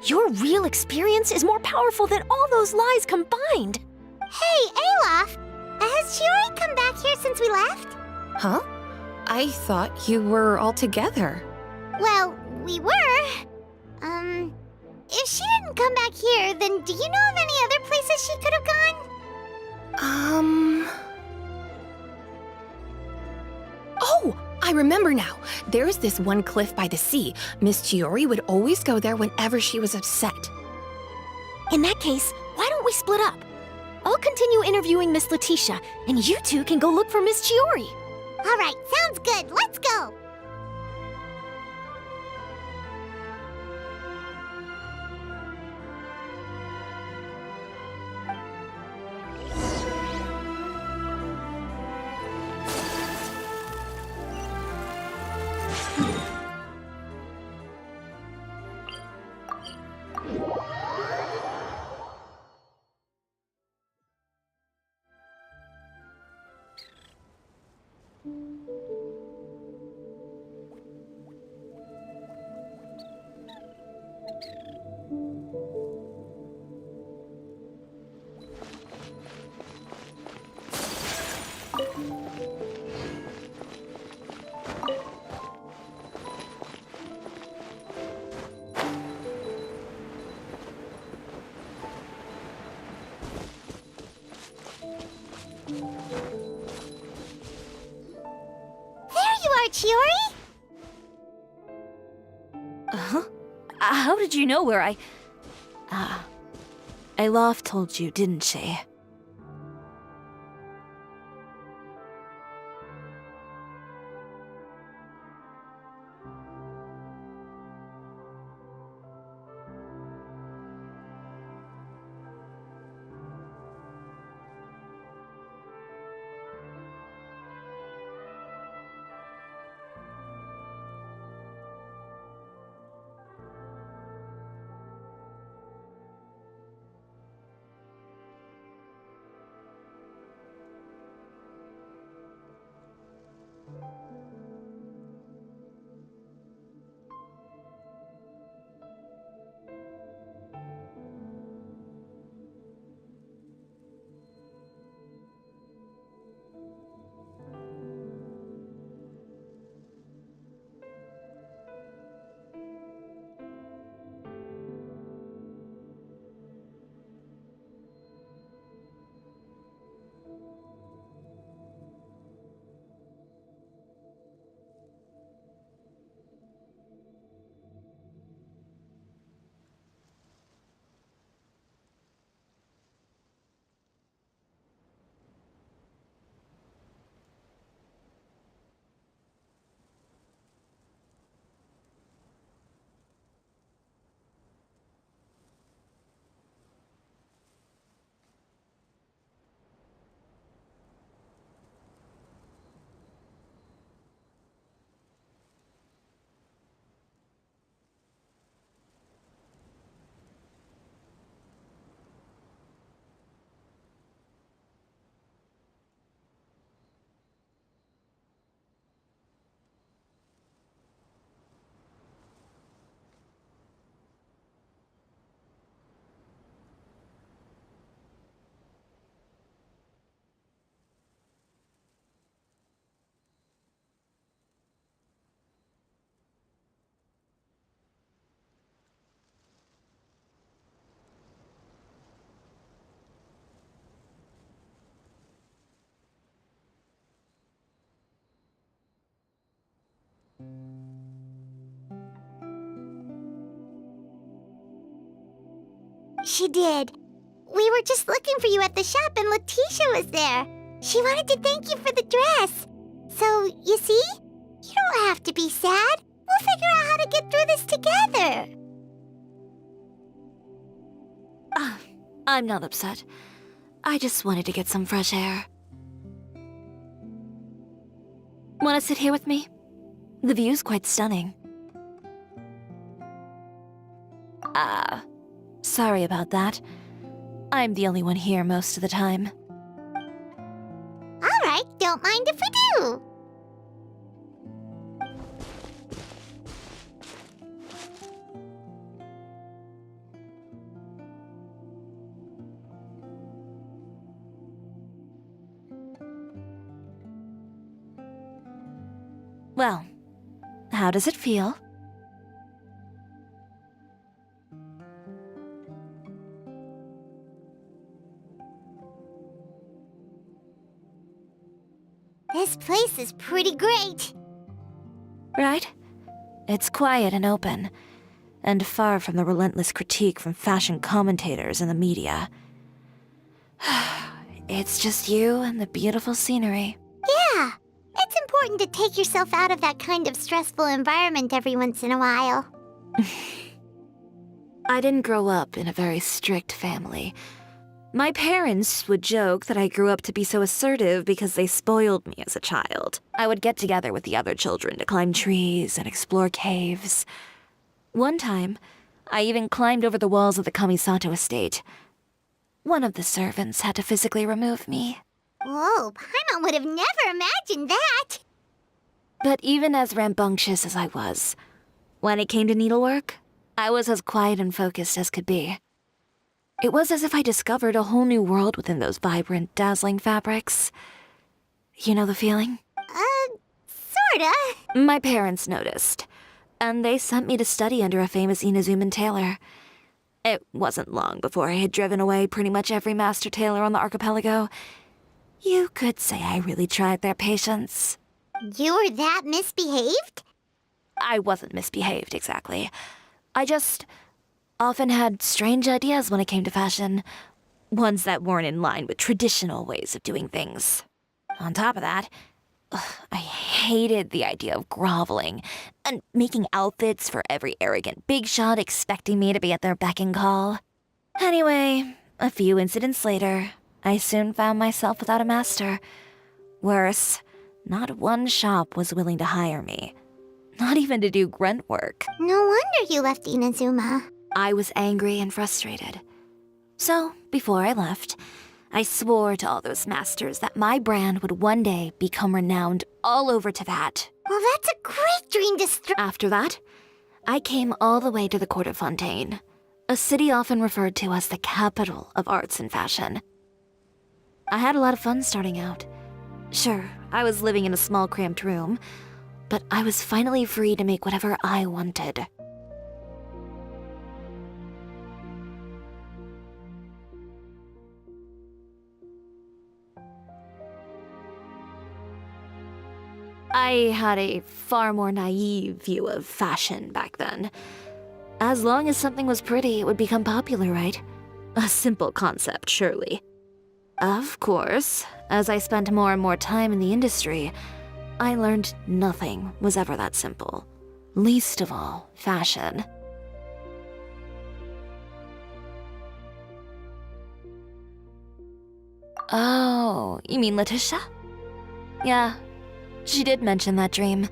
Your real experience is more powerful than all those lies combined.
Hey, Olaf! Has Chiori come back here since we left?
Huh? I thought you were all together.
Well, we were. If she didn't come back here, then do you know of any other places she could have gone?
Oh, I remember now. There's this one cliff by the sea. Miss Chiori would always go there whenever she was upset.
In that case, why don't we split up? I'll continue interviewing Miss Letitia, and you two can go look for Miss Chiori.
All right, sounds good. Let's go. Chiori?
Huh? How did you know where Olaf told you, didn't she?
She did. We were just looking for you at the shop and Letitia was there. She wanted to thank you for the dress. So, you see? You don't have to be sad. We'll figure out how to get through this together.
I'm not upset. I just wanted to get some fresh air. Want to sit here with me? The view's quite stunning. Sorry about that. I'm the only one here most of the time.
All right, don't mind if we do.
Well, how does it feel?
This place is pretty great.
Right? It's quiet and open, and far from the relentless critique from fashion commentators and the media. It's just you and the beautiful scenery.
Yeah, it's important to take yourself out of that kind of stressful environment every once in a while.
I didn't grow up in a very strict family. My parents would joke that I grew up to be so assertive because they spoiled me as a child. I would get together with the other children to climb trees and explore caves. One time, I even climbed over the walls of the Kamisato estate. One of the servants had to physically remove me.
Whoa, Paimon would have never imagined that.
But even as rambunctious as I was, when it came to needlework, I was as quiet and focused as could be. It was as if I discovered a whole new world within those vibrant, dazzling fabrics. You know the feeling?
Sorta.
My parents noticed, and they sent me to study under a famous Inazuman tailor. It wasn't long before I had driven away pretty much every master tailor on the archipelago. You could say I really tried their patience.
You were that misbehaved?
I wasn't misbehaved, exactly. I just often had strange ideas when it came to fashion. Ones that weren't in line with traditional ways of doing things. On top of that, I hated the idea of groveling and making outfits for every arrogant big shot expecting me to be at their beck and call. Anyway, a few incidents later, I soon found myself without a master. Worse, not one shop was willing to hire me. Not even to do grunt work.
No wonder you left Inazuma.
I was angry and frustrated. So, before I left, I swore to all those masters that my brand would one day become renowned all over Teyvat.
Well, that's a great dream to
After that, I came all the way to the court of Fontaine, a city often referred to as the capital of arts and fashion. I had a lot of fun starting out. Sure, I was living in a small cramped room, but I was finally free to make whatever I wanted. I had a far more naive view of fashion back then. As long as something was pretty, it would become popular, right? A simple concept, surely. Of course, as I spent more and more time in the industry, I learned nothing was ever that simple. Least of all, fashion. Oh, you mean Letitia? Yeah, she did mention that dream.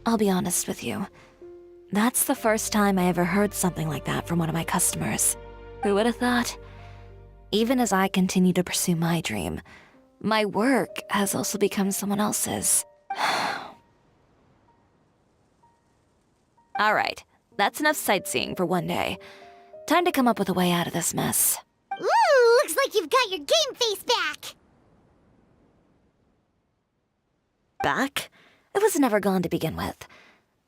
I'll be honest with you. That's the first time I ever heard something like that from one of my customers. Who would have thought? Even as I continue to pursue my dream, my work has also become someone else's. Alright, that's enough sightseeing for one day. Time to come up with a way out of this mess.
Ooh, looks like you've got your game face back.
Back? It was never gone to begin with.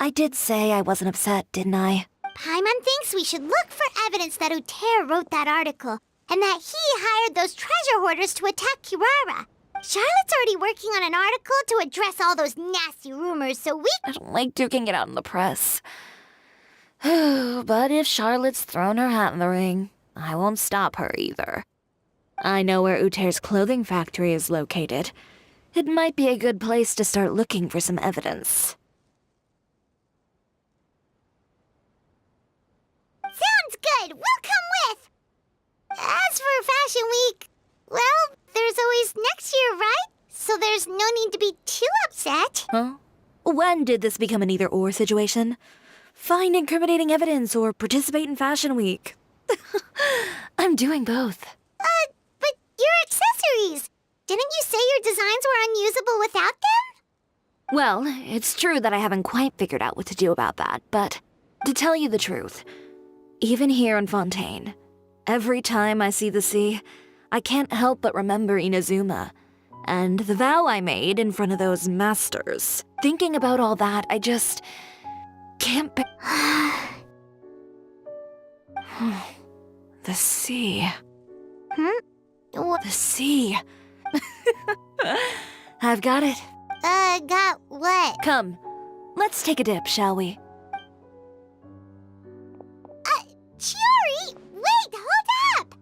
I did say I wasn't upset, didn't I?
Paimon thinks we should look for evidence that Uter wrote that article, and that he hired those treasure hoarders to attack Kirara. Charlotte's already working on an article to address all those nasty rumors, so we—
I don't like duking it out in the press. But if Charlotte's thrown her hat in the ring, I won't stop her either. I know where Uter's clothing factory is located. It might be a good place to start looking for some evidence.
Sounds good. We'll come with. As for Fashion Week, well, there's always next year, right? So there's no need to be too upset.
Huh? When did this become an either-or situation? Find incriminating evidence or participate in Fashion Week. I'm doing both.
But your accessories! Didn't you say your designs were unusable without them?
Well, it's true that I haven't quite figured out what to do about that, but to tell you the truth, even here in Fontaine, every time I see the sea, I can't help but remember Inazuma, and the vow I made in front of those masters. Thinking about all that, I just can't The sea.
What?
The sea. I've got it.
Got what?
Come, let's take a dip, shall we?
Chiori! Wait, hold up!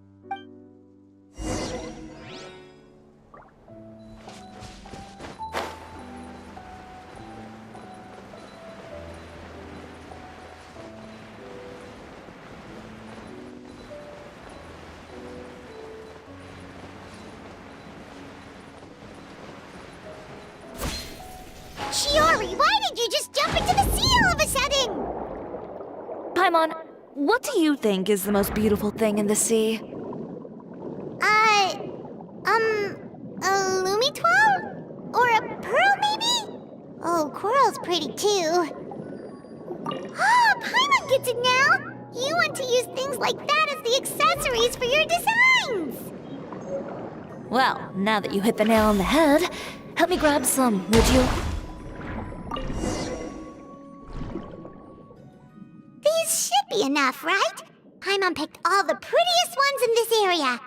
Chiori, why did you just jump into the sea all of a sudden?
Paimon, what do you think is the most beautiful thing in the sea?
A Lumitoile? Or a pearl, maybe? Oh, coral's pretty too. Oh, Paimon gets it now! You want to use things like that as the accessories for your designs!
Well, now that you hit the nail on the head, help me grab some, would you?
These should be enough, right? Paimon picked all the prettiest ones in this area.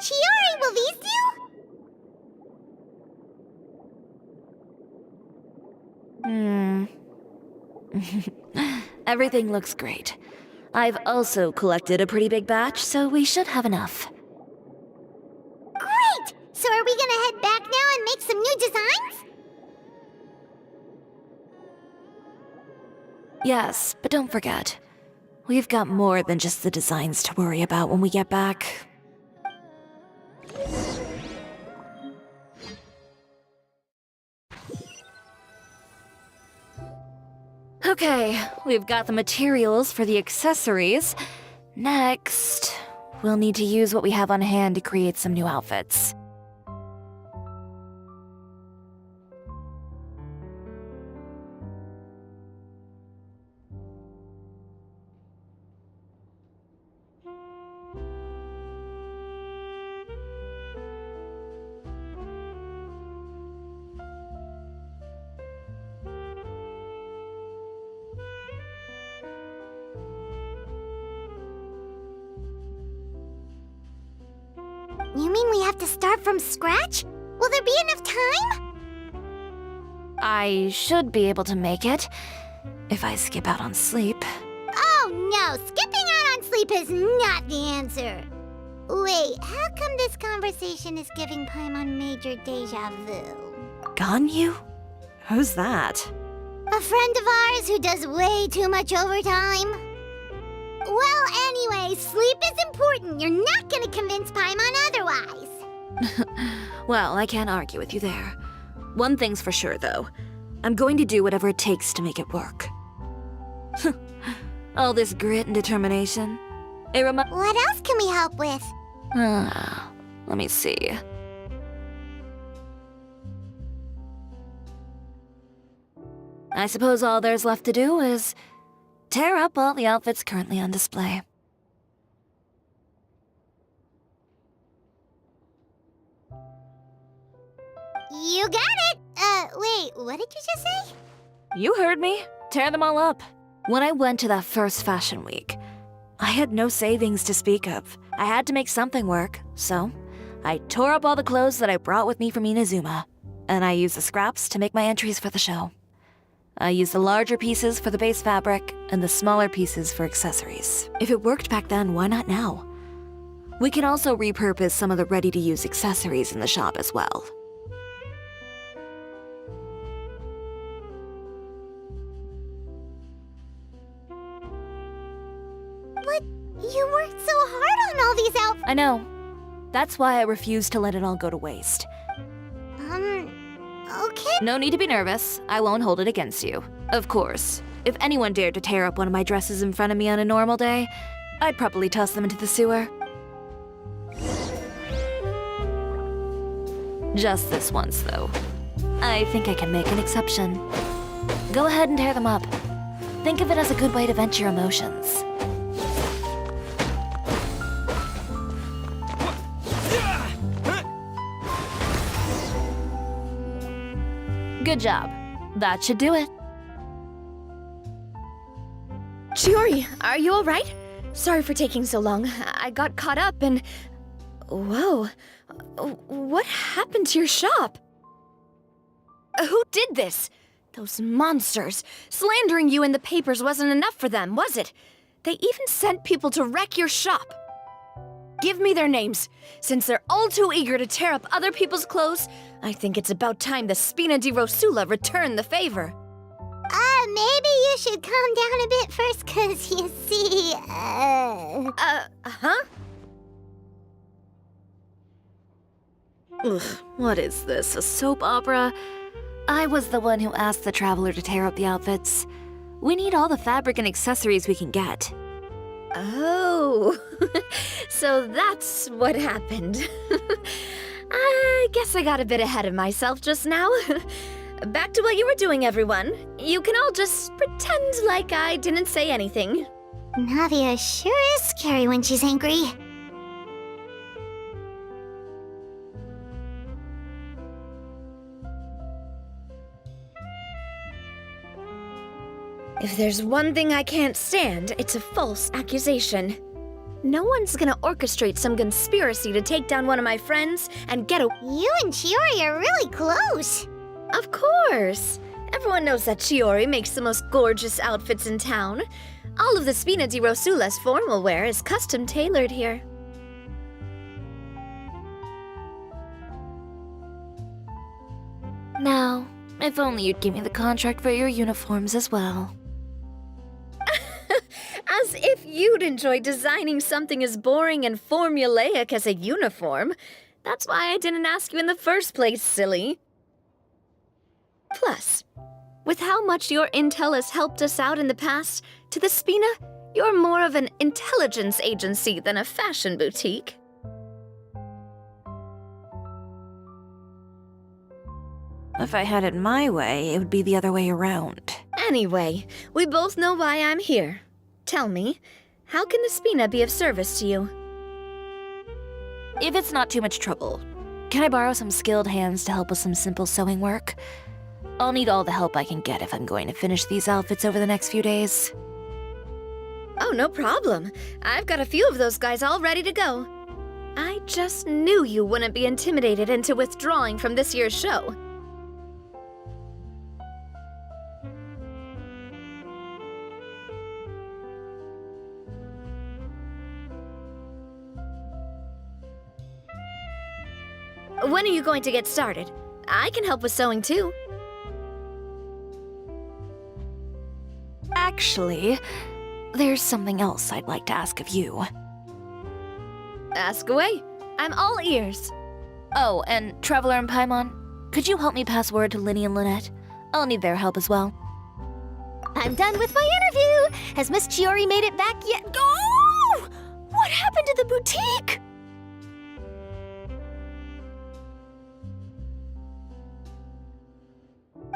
Chiori, will these do?
Everything looks great. I've also collected a pretty big batch, so we should have enough.
Great! So are we gonna head back now and make some new designs?
Yes, but don't forget, we've got more than just the designs to worry about when we get back. Okay, we've got the materials for the accessories. Next, we'll need to use what we have on hand to create some new outfits.
You mean we have to start from scratch? Will there be enough time?
I should be able to make it, if I skip out on sleep.
Oh no, skipping out on sleep is not the answer. Wait, how come this conversation is giving Paimon major deja vu?
Ganyu? Who's that?
A friend of ours who does way too much overtime? Well, anyway, sleep is important. You're not gonna convince Paimon otherwise.
Well, I can't argue with you there. One thing's for sure, though. I'm going to do whatever it takes to make it work. All this grit and determination. It
What else can we help with?
Let me see. I suppose all there's left to do is tear up all the outfits currently on display.
You got it! Wait, what did you just say?
You heard me. Tear them all up. When I went to that first fashion week, I had no savings to speak of. I had to make something work, so I tore up all the clothes that I brought with me from Inazuma, and I used the scraps to make my entries for the show. I used the larger pieces for the base fabric and the smaller pieces for accessories. If it worked back then, why not now? We can also repurpose some of the ready-to-use accessories in the shop as well.
But you worked so hard on all these outfits.
I know. That's why I refuse to let it all go to waste.
Okay.
No need to be nervous. I won't hold it against you. Of course, if anyone dared to tear up one of my dresses in front of me on a normal day, I'd probably toss them into the sewer. Just this once, though. I think I can make an exception. Go ahead and tear them up. Think of it as a good way to vent your emotions. Good job. That should do it.
Chiori, are you alright? Sorry for taking so long. I got caught up and... Whoa. What happened to your shop? Who did this? Those monsters. Slandering you in the papers wasn't enough for them, was it? They even sent people to wreck your shop. Give me their names. Since they're all too eager to tear up other people's clothes, I think it's about time the Spina di Rosula return the favor.
Maybe you should calm down a bit first, 'cause you see,
Huh?
Ugh, what is this, a soap opera? I was the one who asked the traveler to tear up the outfits. We need all the fabric and accessories we can get.
Oh, so that's what happened. I guess I got a bit ahead of myself just now. Back to what you were doing, everyone. You can all just pretend like I didn't say anything.
Navia sure is scary when she's angry.
If there's one thing I can't stand, it's a false accusation. No one's gonna orchestrate some conspiracy to take down one of my friends and get a—
You and Chiori are really close.
Of course! Everyone knows that Chiori makes the most gorgeous outfits in town. All of the Spina di Rosula's formal wear is custom tailored here.
Now, if only you'd give me the contract for your uniforms as well.
As if you'd enjoy designing something as boring and formulaic as a uniform. That's why I didn't ask you in the first place, silly. Plus, with how much your intel has helped us out in the past, to the Spina, you're more of an intelligence agency than a fashion boutique.
If I had it my way, it would be the other way around.
Anyway, we both know why I'm here. Tell me, how can the Spina be of service to you?
If it's not too much trouble, can I borrow some skilled hands to help with some simple sewing work? I'll need all the help I can get if I'm going to finish these outfits over the next few days.
Oh, no problem. I've got a few of those guys all ready to go. I just knew you wouldn't be intimidated into withdrawing from this year's show. When are you going to get started? I can help with sewing too.
Actually, there's something else I'd like to ask of you.
Ask away. I'm all ears.
Oh, and Traveler and Paimon, could you help me pass word to Linny and Lynette? I'll need their help as well.
I'm done with my interview. Has Miss Chiori made it back yet? Oh! What happened to the boutique?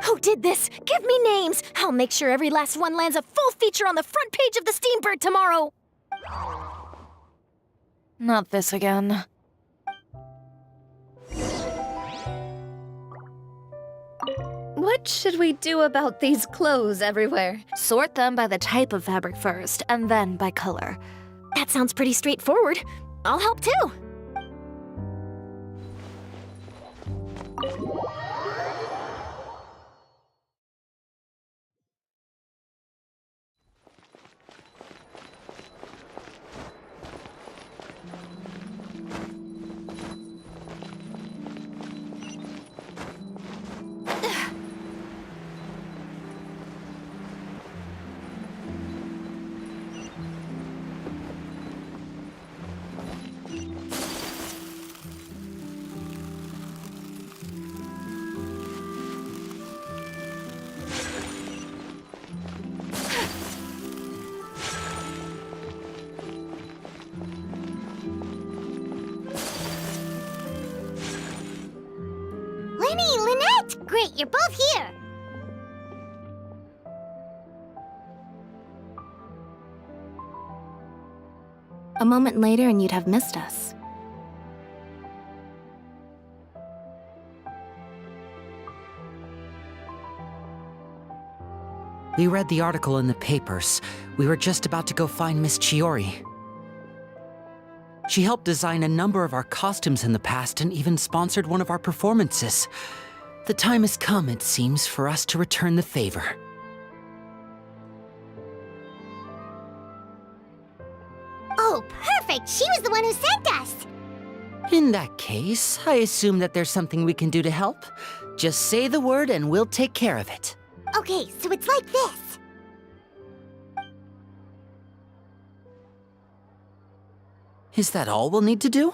Who did this? Give me names. I'll make sure every last one lands a full feature on the front page of the Steambird tomorrow.
Not this again.
What should we do about these clothes everywhere?
Sort them by the type of fabric first, and then by color.
That sounds pretty straightforward. I'll help too.
Lenny, Lynette! Great, you're both here!
A moment later and you'd have missed us.
We read the article in the papers. We were just about to go find Miss Chiori. She helped design a number of our costumes in the past and even sponsored one of our performances. The time has come, it seems, for us to return the favor.
Oh, perfect! She was the one who sent us!
In that case, I assume that there's something we can do to help. Just say the word and we'll take care of it.
Okay, so it's like this.
Is that all we'll need to do?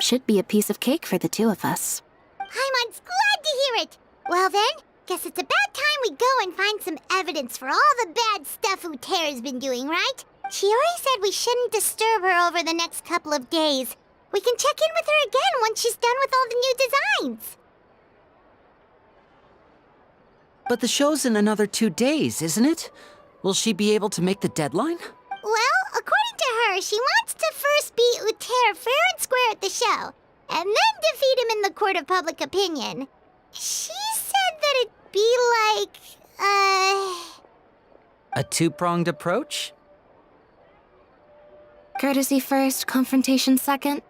Should be a piece of cake for the two of us.
Paimon's glad to hear it! Well then, guess it's about time we go and find some evidence for all the bad stuff Uterra's been doing, right? Chiori said we shouldn't disturb her over the next couple of days. We can check in with her again once she's done with all the new designs.
But the show's in another 2 days, isn't it? Will she be able to make the deadline?
Well, according to her, she wants to first beat Utera fair and square at the show, and then defeat him in the court of public opinion. She said that it'd be like,
A two-pronged approach?
Courtesy first, confrontation second?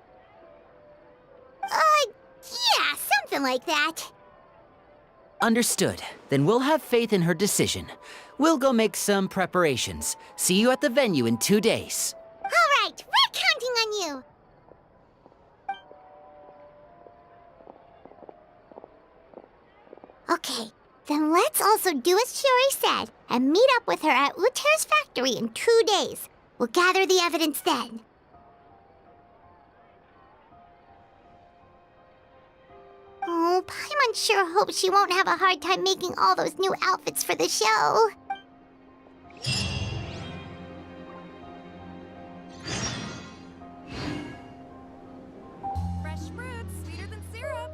Yeah, something like that.
Understood. Then we'll have faith in her decision. We'll go make some preparations. See you at the venue in 2 days.
All right, we're counting on you. Okay, then let's also do as Chiori said and meet up with her at Utera's factory in 2 days. We'll gather the evidence then. Oh, Paimon sure hopes she won't have a hard time making all those new outfits for the show.
Fresh fruits, sweeter than syrup.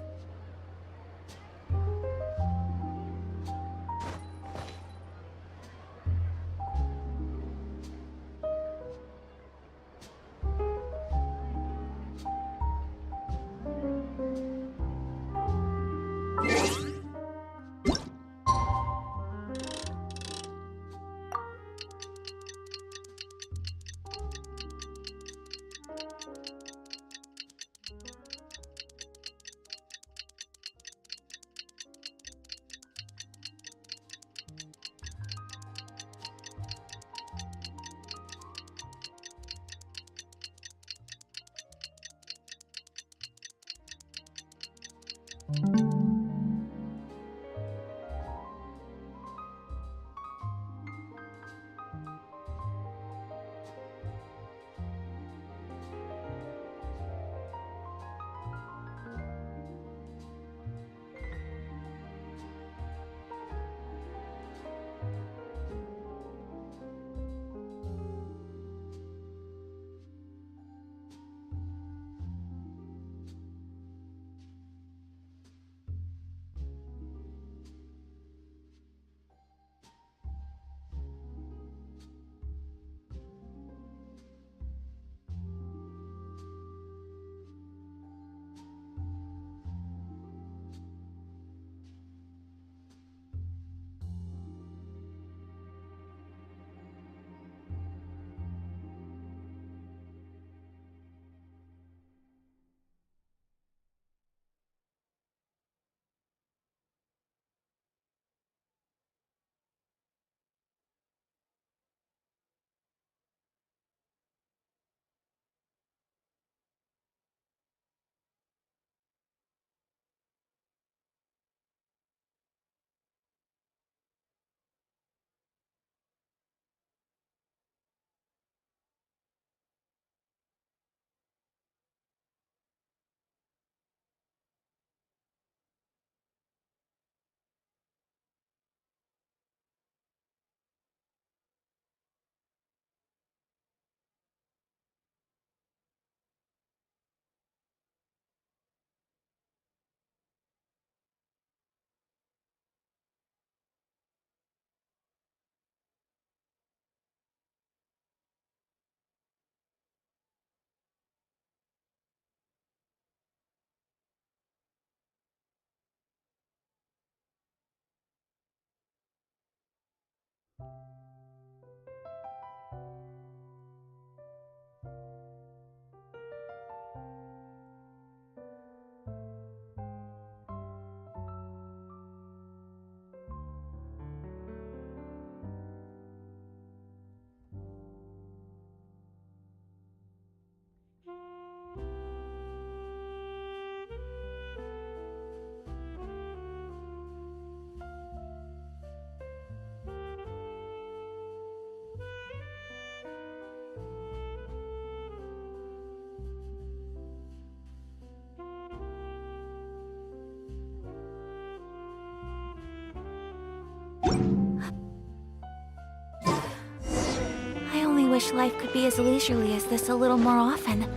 wish life could be as leisurely as this a little more often.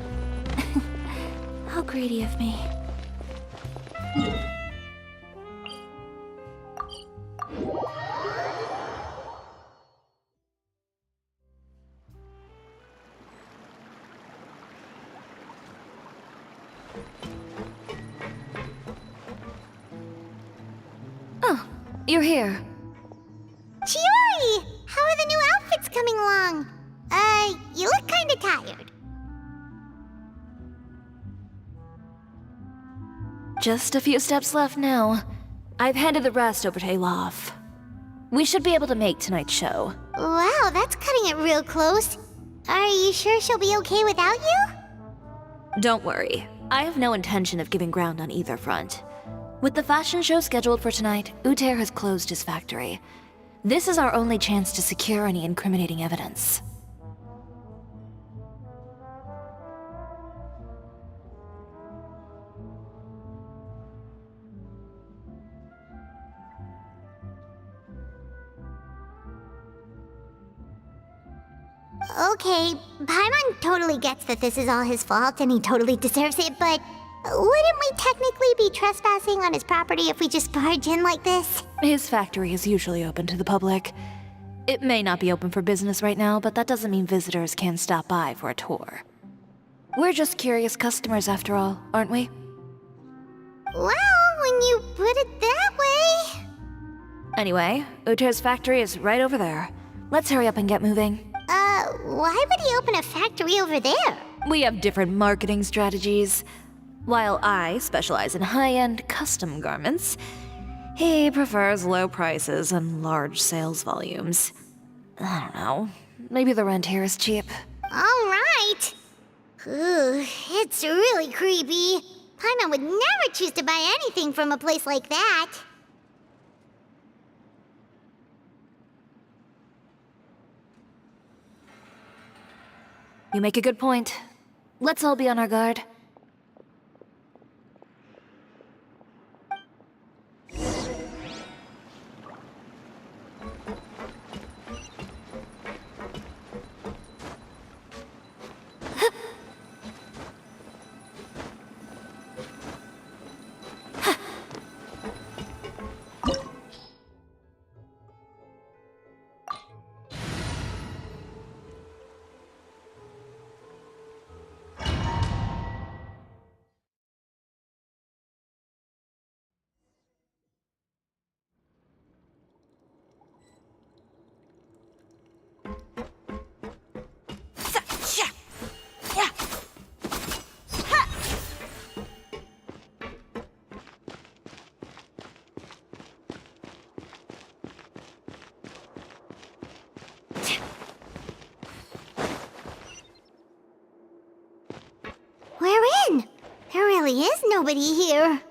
How greedy of me. Oh, you're here.
Chiori! How are the new outfits coming along? You look kinda tired.
Just a few steps left now. I've handed the rest over to Alof. We should be able to make tonight's show.
Wow, that's cutting it real close. Are you sure she'll be okay without you?
Don't worry. I have no intention of giving ground on either front. With the fashion show scheduled for tonight, Uter has closed his factory. This is our only chance to secure any incriminating evidence.
Okay, Paimon totally gets that this is all his fault and he totally deserves it, but wouldn't we technically be trespassing on his property if we just barge in like this?
His factory is usually open to the public. It may not be open for business right now, but that doesn't mean visitors can stop by for a tour. We're just curious customers after all, aren't we?
Well, when you put it that way...
Anyway, Uter's factory is right over there. Let's hurry up and get moving.
Why would he open a factory over there?
We have different marketing strategies. While I specialize in high-end custom garments, he prefers low prices and large sales volumes. I don't know. Maybe the rent here is cheap.
Alright. Ooh, it's really creepy. Paimon would never choose to buy anything from a place like that.
You make a good point. Let's all be on our guard.
We're in! There really is nobody here.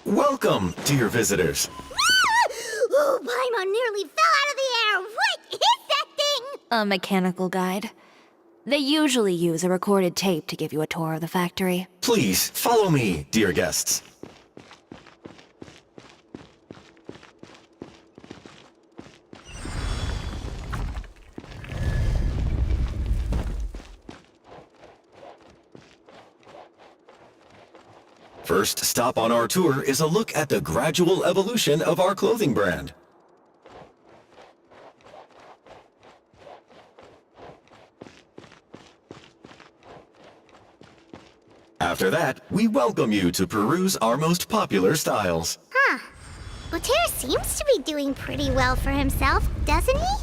Welcome, dear visitors.
Oh, Paimon nearly fell out of the air! What is that thing?
A mechanical guide. They usually use a recorded tape to give you a tour of the factory.
Please, follow me, dear guests. First stop on our tour is a look at the gradual evolution of our clothing brand. After that, we welcome you to peruse our most popular styles.
Huh. Uter seems to be doing pretty well for himself, doesn't he?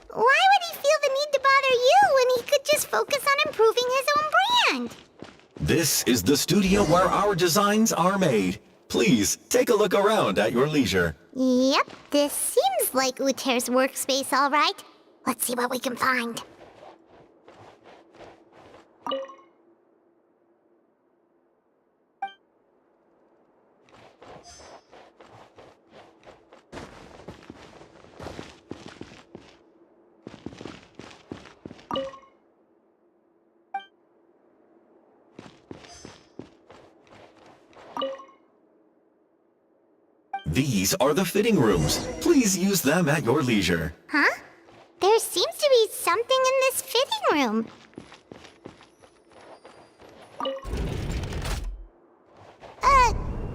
Why would he feel the need to bother you when he could just focus on improving his own brand?
This is the studio where our designs are made. Please, take a look around at your leisure.
Yep, this seems like Uter's workspace, all right. Let's see what we can find.
These are the fitting rooms. Please use them at your leisure.
Huh? There seems to be something in this fitting room.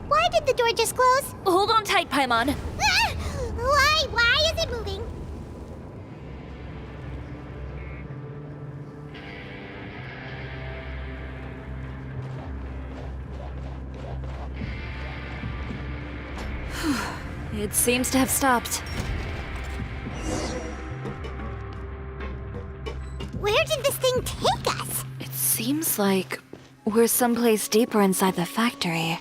Why did the door just close?
Hold on tight, Paimon.
Ah! Why is it moving?
It seems to have stopped.
Where did this thing take us?
It seems like we're someplace deeper inside the factory.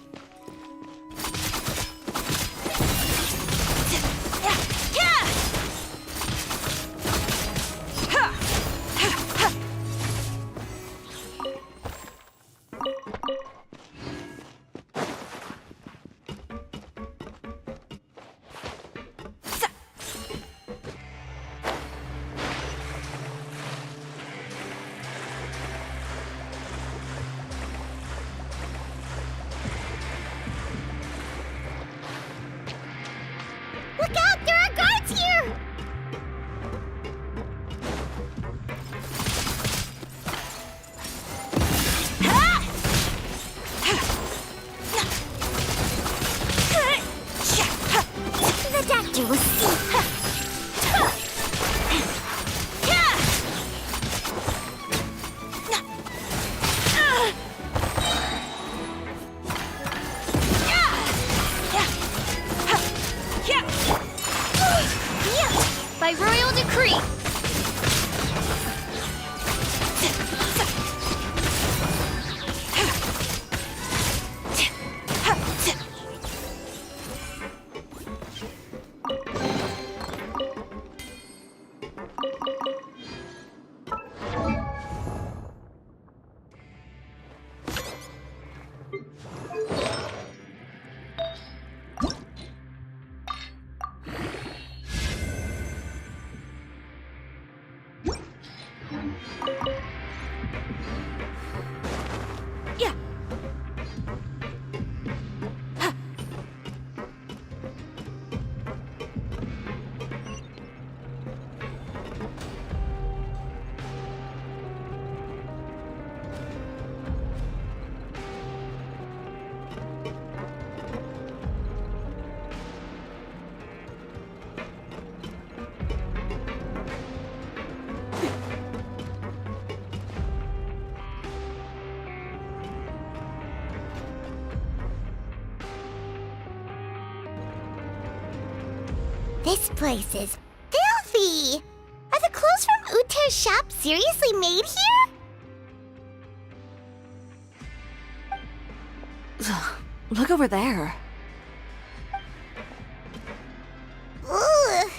Look out! There are guards here! The doctor will see.
By royal decree.
This place is filthy! Are the clothes from Uter's shop seriously made here?
Look over there.
Ooh!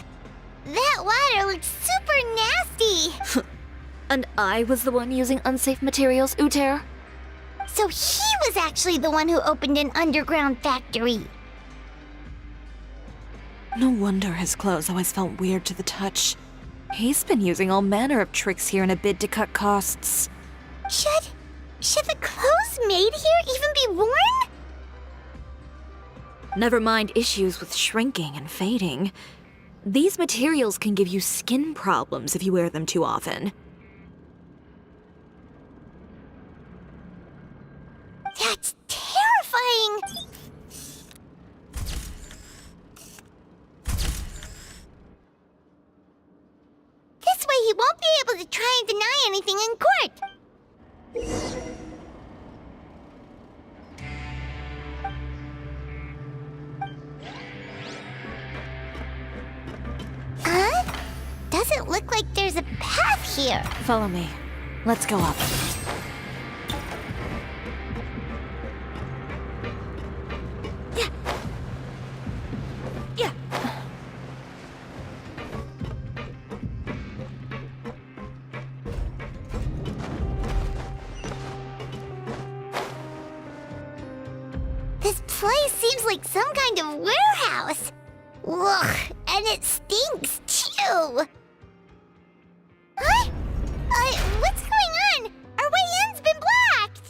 That water looks super nasty!
And I was the one using unsafe materials, Uter?
So he was actually the one who opened an underground factory.
No wonder his clothes always felt weird to the touch. He's been using all manner of tricks here in a bid to cut costs.
Should the clothes made here even be worn?
Never mind issues with shrinking and fading. These materials can give you skin problems if you wear them too often.
That's terrifying! This way he won't be able to try and deny anything in court. Doesn't look like there's a path here.
Follow me. Let's go up. Yeah.
This place seems like some kind of warehouse. Ugh, and it stinks too. Huh? What's going on? Our way in's been blocked.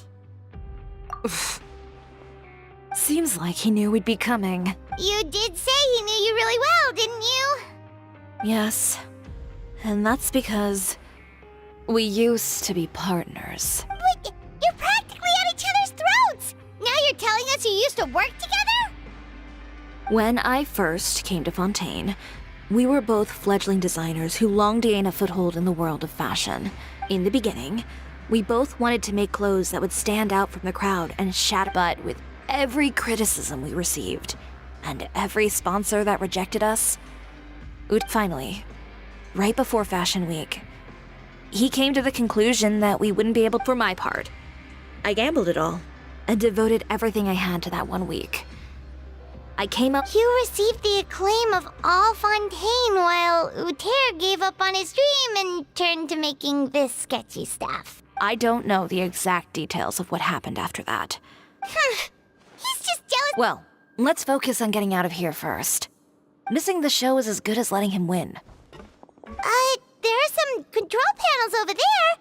Seems like he knew we'd be coming.
You did say he knew you really well, didn't you?
Yes. And that's because we used to be partners.
But you're practically at each other's throats! Now you're telling us you used to work together?
When I first came to Fontaine, we were both fledgling designers who longed to gain a foothold in the world of fashion. In the beginning, we both wanted to make clothes that would stand out from the crowd and shatter, but with every criticism we received, and every sponsor that rejected us, finally, right before Fashion Week, he came to the conclusion that we wouldn't be able. For my part, I gambled it all and devoted everything I had to that 1 week. I came up.
You received the acclaim of all Fontaine while Uter gave up on his dream and turned to making this sketchy stuff.
I don't know the exact details of what happened after that.
He's just jealous.
Well, let's focus on getting out of here first. Missing the show is as good as letting him win.
There are some control panels over there.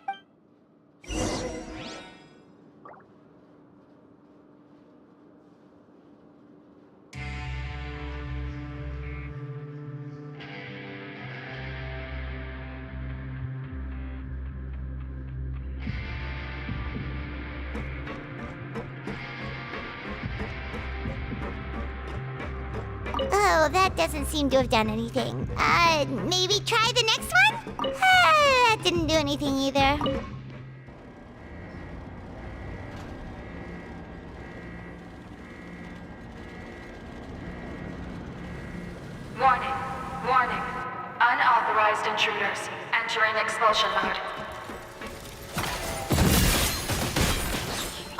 Oh, that doesn't seem to have done anything. Maybe try the next one? That didn't do anything either.
Warning. Warning. Unauthorized intruders entering expulsion mode.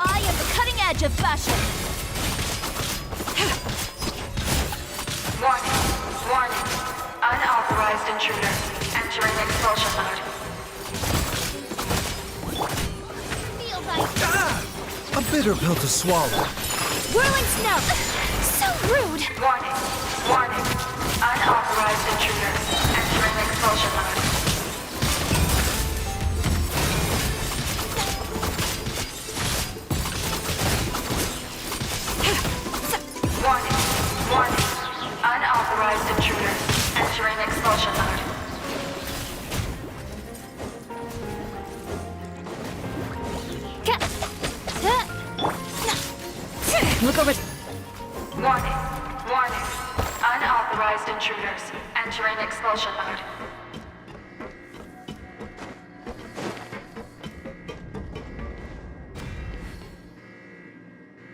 I am the cutting edge of fashion.
Warning. Warning. Unauthorized intruders entering expulsion mode.
A bitter pill to swallow.
Whirling snout! So rude!
Warning. Warning. Unauthorized intruders entering expulsion mode. Warning. Warning. Unauthorized intruders entering expulsion mode.
Look over.
Warning. Warning. Unauthorized intruders entering expulsion mode.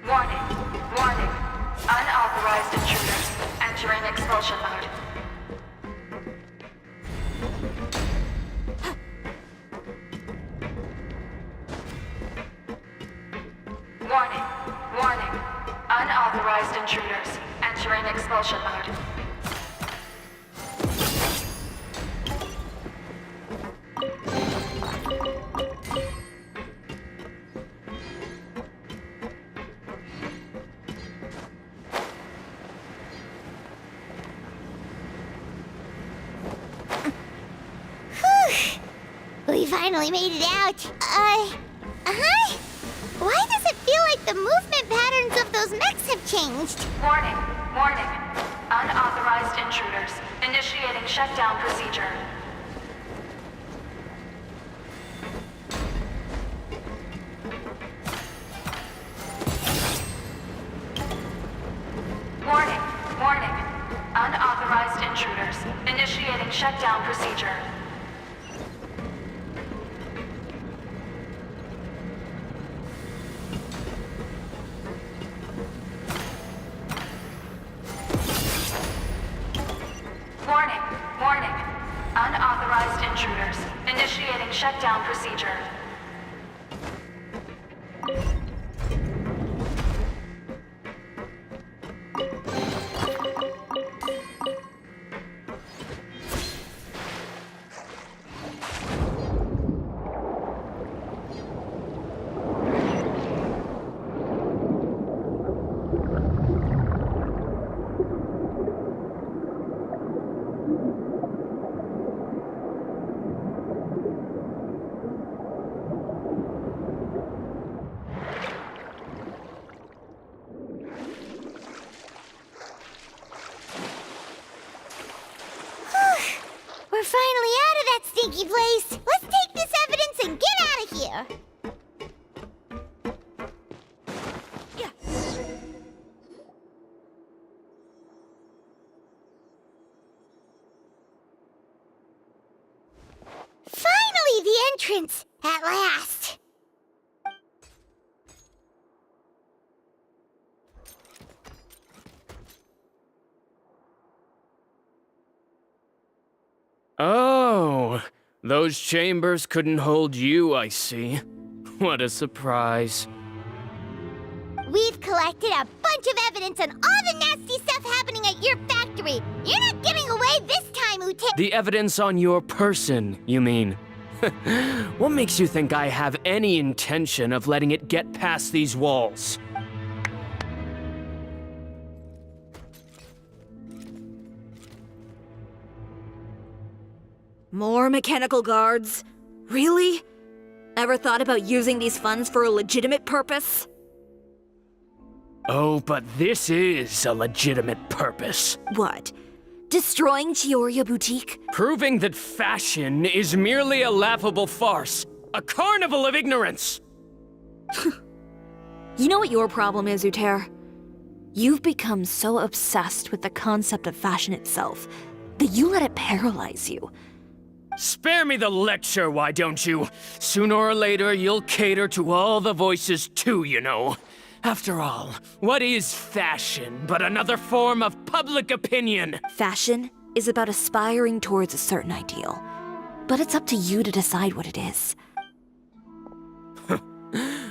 Warning. Warning. Unauthorized intruders entering expulsion mode. Warning. Warning. Unauthorized intruders entering expulsion mode.
We finally made it out. Why does it feel like the movement patterns of those mechs have changed?
Warning. Warning. Unauthorized intruders initiating shutdown procedure. Warning. Warning. Unauthorized intruders initiating shutdown procedure. Warning. Warning. Unauthorized intruders initiating shutdown procedure.
that stinky place! Let's take this evidence and get out of here! Finally, the entrance! At last!
Oh, those chambers couldn't hold you, I see. What a surprise.
We've collected a bunch of evidence on all the nasty stuff happening at your factory. You're not getting away this time, Ute.
The evidence on your person, you mean? What makes you think I have any intention of letting it get past these walls?
More mechanical guards? Really? Ever thought about using these funds for a legitimate purpose?
Oh, but this is a legitimate purpose.
What? Destroying Chioria Boutique?
Proving that fashion is merely a laughable farce. A carnival of ignorance!
You know what your problem is, Utair? You've become so obsessed with the concept of fashion itself that you let it paralyze you.
Spare me the lecture, why don't you? Sooner or later, you'll cater to all the voices too, you know. After all, what is fashion but another form of public opinion?
Fashion is about aspiring towards a certain ideal. But it's up to you to decide what it is.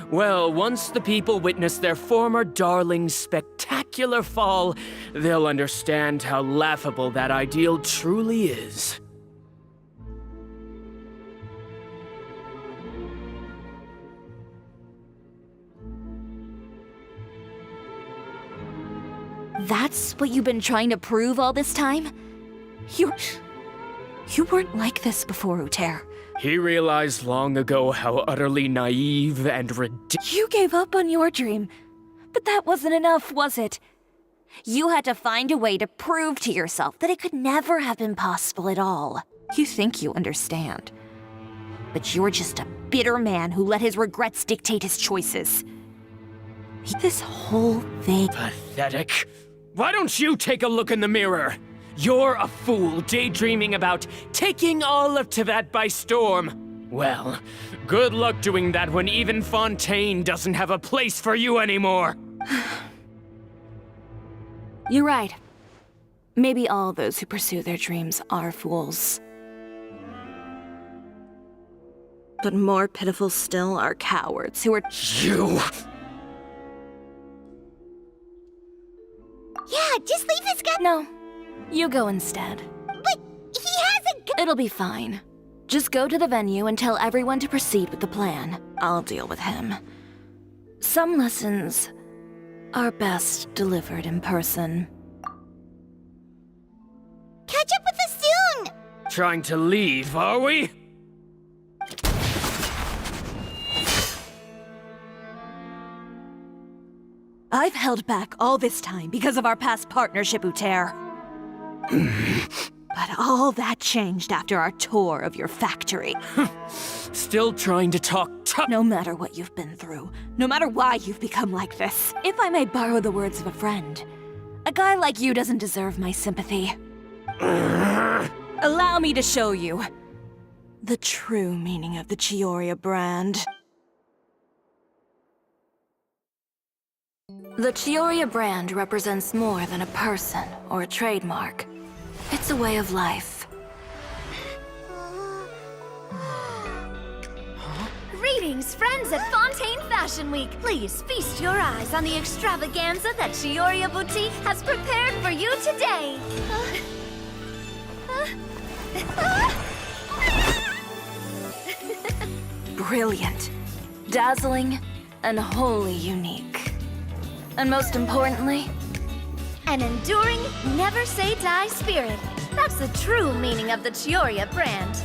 Well, once the people witness their former darling's spectacular fall, they'll understand how laughable that ideal truly is.
That's what you've been trying to prove all this time? You weren't like this before, Utair.
He realized long ago how utterly naive and ridiculous.
You gave up on your dream, but that wasn't enough, was it? You had to find a way to prove to yourself that it could never have been possible at all. You think you understand, but you're just a bitter man who let his regrets dictate his choices. This whole thing...
Pathetic. Why don't you take a look in the mirror? You're a fool daydreaming about taking all of Teyvat by storm. Well, good luck doing that when even Fontaine doesn't have a place for you anymore.
You're right. Maybe all those who pursue their dreams are fools. But more pitiful still are cowards who are...
You!
Yeah, just leave this guy.
No, you go instead.
But he hasn't.
It'll be fine. Just go to the venue and tell everyone to proceed with the plan. I'll deal with him. Some lessons are best delivered in person.
Catch up with us soon!
Trying to leave, are we?
I've held back all this time because of our past partnership, Utair. But all that changed after our tour of your factory.
Still trying to talk tough.
No matter what you've been through, no matter why you've become like this, if I may borrow the words of a friend, a guy like you doesn't deserve my sympathy. Allow me to show you the true meaning of the Chioria brand. The Chioria brand represents more than a person or a trademark. It's a way of life.
Greetings, friends at Fontaine Fashion Week. Please feast your eyes on the extravaganza that Chioria Boutique has prepared for you today.
Brilliant, dazzling, and wholly unique. And most importantly,
An enduring, never-say-die spirit. That's the true meaning of the Chioria brand.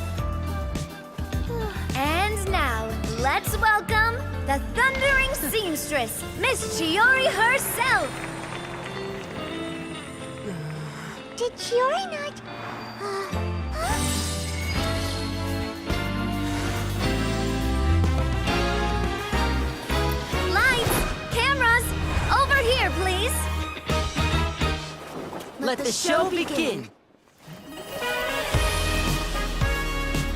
And now, let's welcome the thundering seamstress, Miss Chiori herself!
Did Chiori not...
Let the show begin!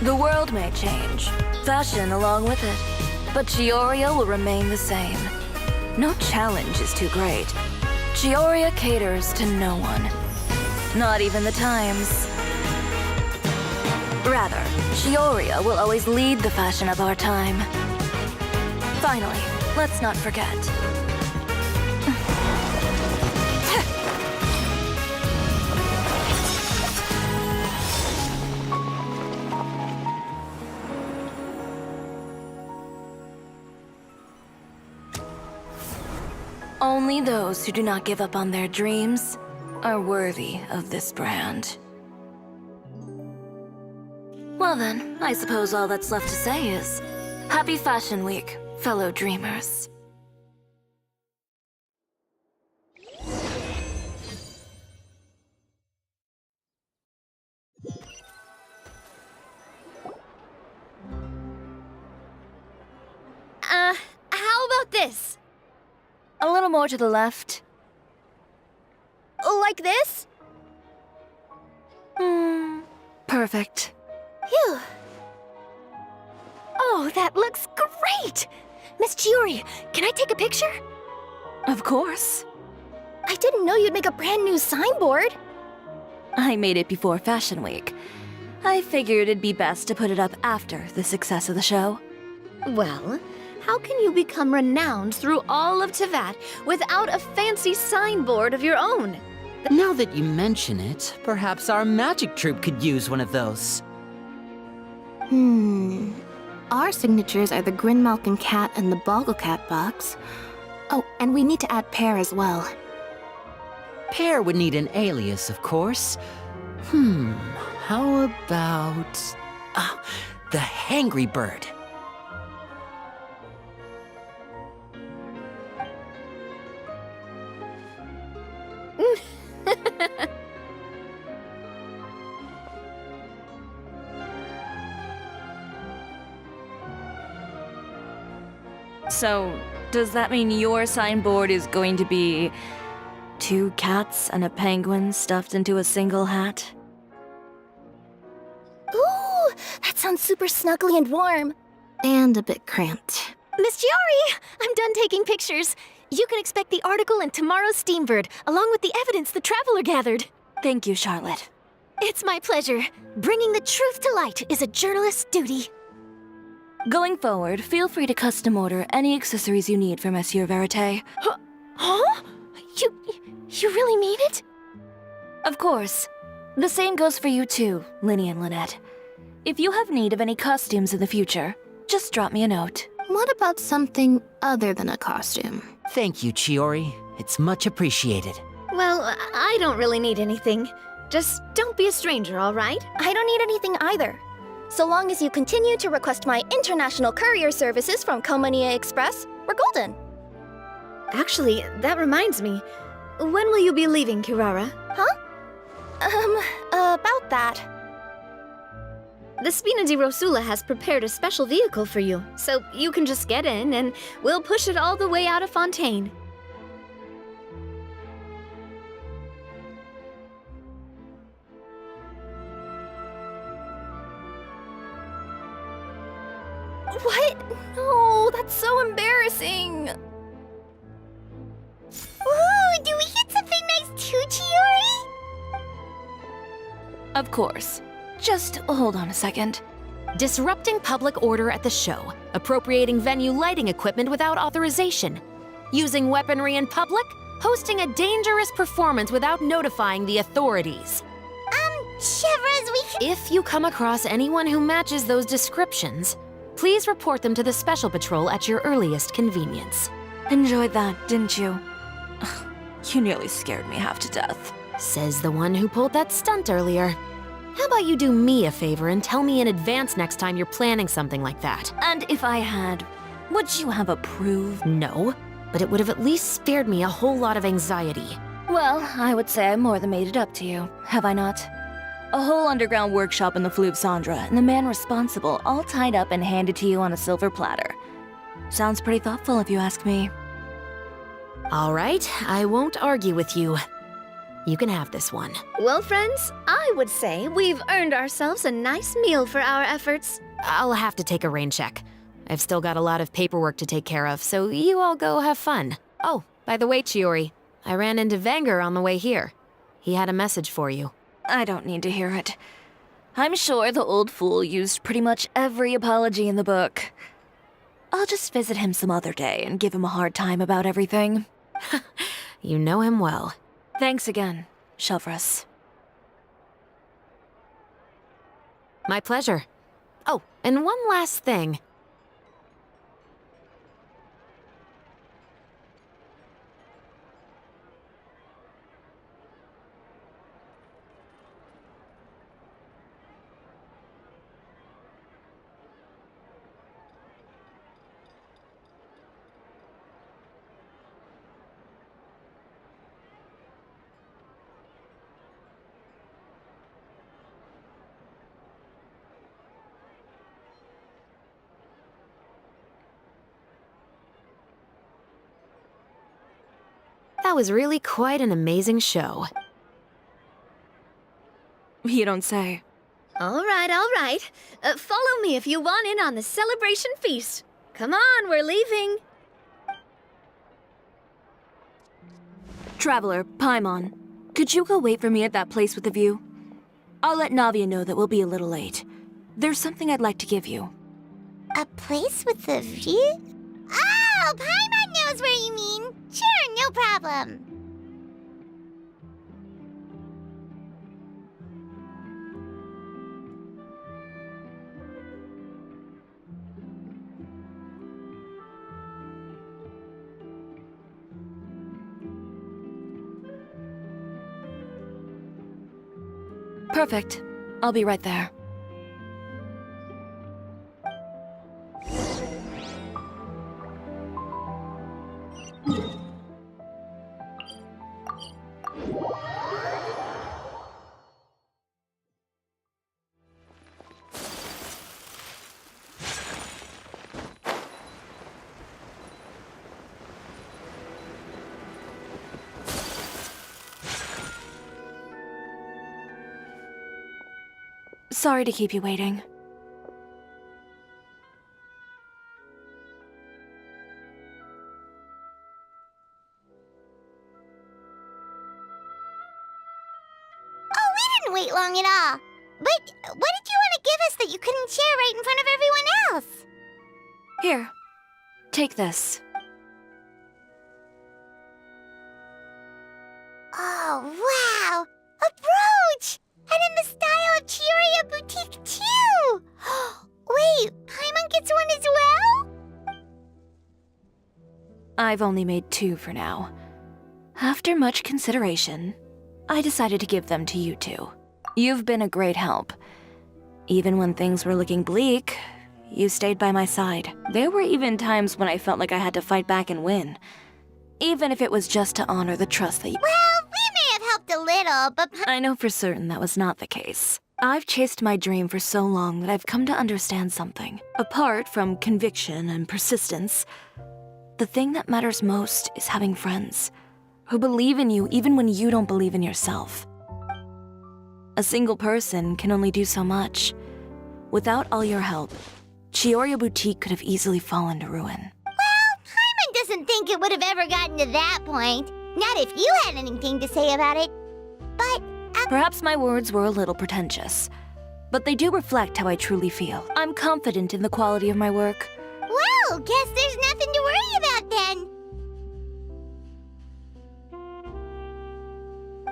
The world may change, fashion along with it, but Chioria will remain the same. No challenge is too great. Chioria caters to no one. Not even the times. Rather, Chioria will always lead the fashion of our time. Finally, let's not forget. Only those who do not give up on their dreams are worthy of this brand. Well then, I suppose all that's left to say is, Happy Fashion Week, fellow dreamers.
How about this?
A little more to the left.
Like this?
Perfect.
Phew. Oh, that looks great! Miss Chiori, can I take a picture?
Of course.
I didn't know you'd make a brand new signboard.
I made it before Fashion Week. I figured it'd be best to put it up after the success of the show.
Well, how can you become renowned through all of Tevat without a fancy signboard of your own?
Now that you mention it, perhaps our magic troupe could use one of those.
Our signatures are the Grinmalkin Cat and the Bogglecat box. Oh, and we need to add Pear as well.
Pear would need an alias, of course. How about... the Hangry Bird.
So, does that mean your signboard is going to be 2 cats and a penguin stuffed into a single hat?
Ooh, that sounds super snuggly and warm.
And a bit cramped.
Miss Chiori, I'm done taking pictures. You can expect the article in tomorrow's Steambird, along with the evidence the Traveler gathered.
Thank you, Charlotte.
It's my pleasure. Bringing the truth to light is a journalist's duty.
Going forward, feel free to custom order any accessories you need for Monsieur Verite.
Huh? You really mean it?
Of course. The same goes for you too, Linny and Lynette. If you have need of any costumes in the future, just drop me a note.
What about something other than a costume?
Thank you, Chiori. It's much appreciated.
Well, I don't really need anything. Just don't be a stranger, all right?
I don't need anything either. So long as you continue to request my international courier services from Komania Express, we're golden.
Actually, that reminds me. When will you be leaving, Kirara?
Huh? About that.
The Spina di Rosula has prepared a special vehicle for you, so you can just get in and we'll push it all the way out of Fontaine.
What? No, that's so embarrassing.
Ooh, do we get something nice too, Chiori?
Of course. Just hold on a second.
Disrupting public order at the show, appropriating venue lighting equipment without authorization, using weaponry in public, hosting a dangerous performance without notifying the authorities.
Shivers, we can—
If you come across anyone who matches those descriptions, please report them to the Special Patrol at your earliest convenience.
Enjoyed that, didn't you? Ugh, you nearly scared me half to death.
Says the one who pulled that stunt earlier. How about you do me a favor and tell me in advance next time you're planning something like that?
And if I had, would you have approved?
No, but it would have at least spared me a whole lot of anxiety.
Well, I would say I more than made it up to you, have I not? A whole underground workshop in the Fleuve Sandra, and the man responsible all tied up and handed to you on a silver platter. Sounds pretty thoughtful if you ask me.
All right, I won't argue with you. You can have this one.
Well, friends, I would say we've earned ourselves a nice meal for our efforts.
I'll have to take a rain check. I've still got a lot of paperwork to take care of, so you all go have fun. Oh, by the way, Chiori, I ran into Venger on the way here. He had a message for you.
I don't need to hear it. I'm sure the old fool used pretty much every apology in the book. I'll just visit him some other day and give him a hard time about everything.
You know him well.
Thanks again, Shelvrus.
My pleasure. Oh, and one last thing. That was really quite an amazing show.
You don't say.
All right. Follow me if you want in on the celebration feast. Come on, we're leaving.
Traveler, Paimon, could you go wait for me at that place with the view? I'll let Navia know that we'll be a little late. There's something I'd like to give you.
A place with a view? Oh, Paimon knows where you mean. Sure, no problem.
Perfect. I'll be right there. Sorry to keep you waiting.
Oh, we didn't wait long at all. But what did you want to give us that you couldn't share right in front of everyone else?
Here, take this.
Oh, wow! A brooch! And in the style of Chioria Boutique, too! Wait, Paimon gets one as well?
I've only made 2 for now. After much consideration, I decided to give them to you two. You've been a great help. Even when things were looking bleak, you stayed by my side. There were even times when I felt like I had to fight back and win. Even if it was just to honor the trust that you—
Well, we may have helped a little, but
I know for certain that was not the case. I've chased my dream for so long that I've come to understand something. Apart from conviction and persistence, the thing that matters most is having friends who believe in you even when you don't believe in yourself. A single person can only do so much. Without all your help, Chioria Boutique could have easily fallen to ruin.
Well, Paimon doesn't think it would have ever gotten to that point. Not if you had anything to say about it. But
perhaps my words were a little pretentious, but they do reflect how I truly feel. I'm confident in the quality of my work.
Well, guess there's nothing to worry about then.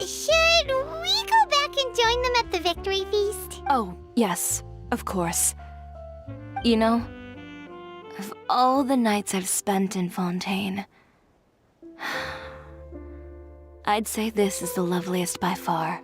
Should we go back and join them at the victory feast?
Oh, yes, of course. You know, of all the nights I've spent in Fontaine, I'd say this is the loveliest by far.